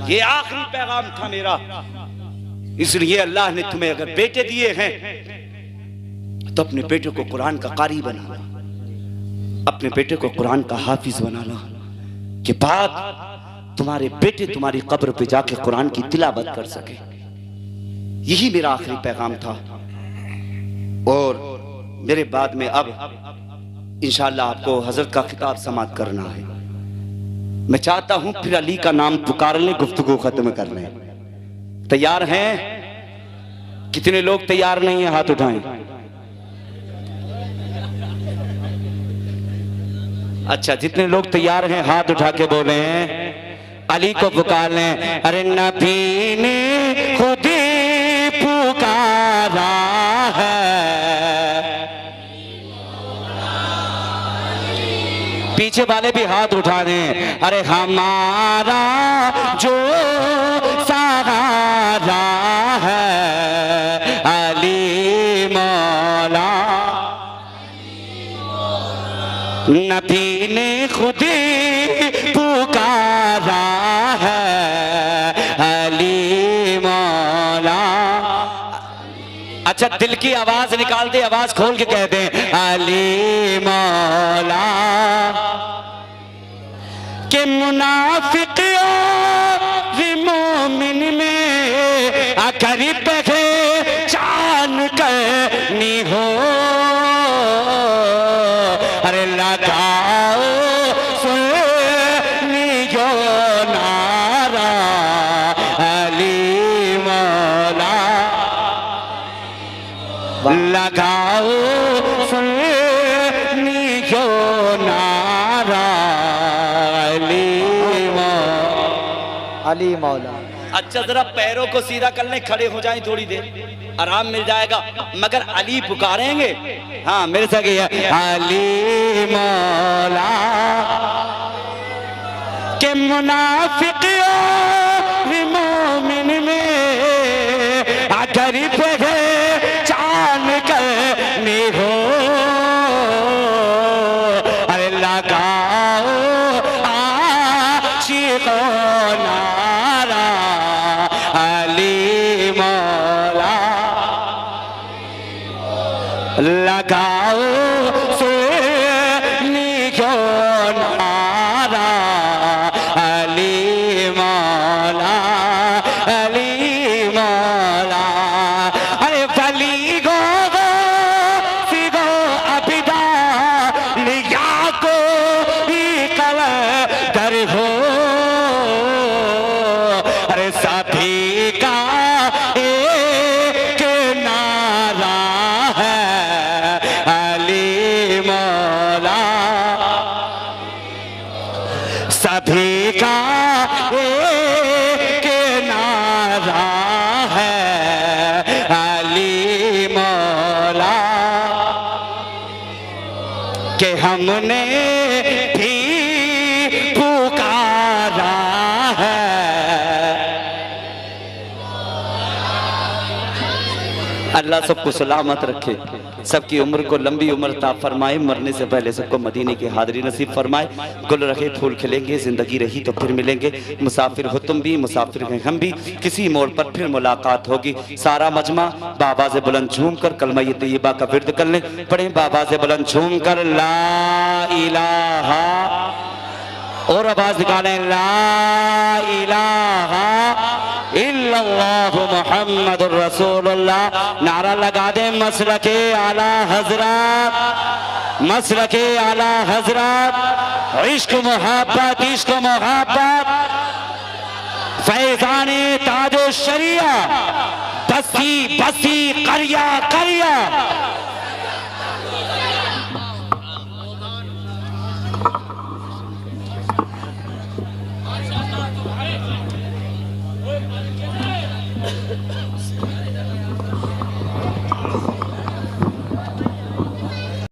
ये आखिरी पैगाम था मेरा। इसलिए अल्लाह ने तुम्हें अगर बेटे दिए हैं तो अपने बेटे को कुरान का कारी बनाना, अपने बेटे को कुरान का हाफिज बनाना, कि बाद तुम्हारे बेटे तुम्हारी कब्र पे जाके कुरान की तिलावत कर सके। यही मेरा आखिरी पैगाम था। और मेरे बाद में अब इंशाअल्लाह आपको हजरत का खिताब समाअत करना है। मैं चाहता हूं फिर अली का नाम पुकार लें, गुफ्तगू खत्म कर लें। तैयार हैं? कितने लोग तैयार नहीं है, हाथ उठाएं। अच्छा, जितने लोग तैयार हैं हाथ उठा के बोले हैं अली को पुकार लें। अरे नबी ने खुद ही पुकारा है, पीछे वाले भी हाथ उठा दें। अरे हमारा जो सहारा है अली मौला, नबी ने खुद ही पुकारा है अली मौला। अच्छा, दिल की आवाज निकाल दे, आवाज खोल के कह दे अली मौला। के मुनाफिक मोमिन में अगर पहचान करनी हो, अरे लगाओ सुनियो नारा अली मौला, लगाओ सुनियो नारा अली मौला। अच्छा, जरा पैरों को सीधा कर लें, खड़े हो जाएं, थोड़ी देर आराम मिल जाएगा। मगर अली पुकारेंगे। हाँ, मेरे साथ अली मौला के मुनाफिक मोमिन में अगर पहचान करनी हो, अरे लगाओ आशिको नारा अली मौला, लगाओ सुनियो नारा अली मौला, अली मौला। अरे वली गो फिगो अबिदा लिया को ही कल कर हो, अरे सभी का एक नारा है अली मौला, सभी का एक नारा है अली मौला, के हमने भी पुकारा है। अल्लाह सबको सलामत रखे, सबकी उम्र को लंबी उम्र ता फरमाए, मरने से पहले सबको मदीने की हाजिरी नसीब फरमाए। गुल रखे फूल खिलेंगे, जिंदगी रही तो फिर मिलेंगे। मुसाफिर हो तुम भी, मुसाफिर हैं हम भी, किसी मोड़ पर फिर मुलाकात होगी। सारा मजमा बाबा से बुलंद झूम कर कलमा ये तैयबा का विर्द कर लें। पढ़े बाबा से बुलंद झूम कर ला इलाहा, और आवाज निकालें ला इलाहा इल्लल्लाहु मुहम्मदुर रसूलुल्लाह। नारा लगा दे मसलके आला हजरत, मसलके आला हजरत। इश्क मोहब्बत, इश्क मोहब्बत, फैजाने ताजो शरिया, बसी बसी करिया करिया।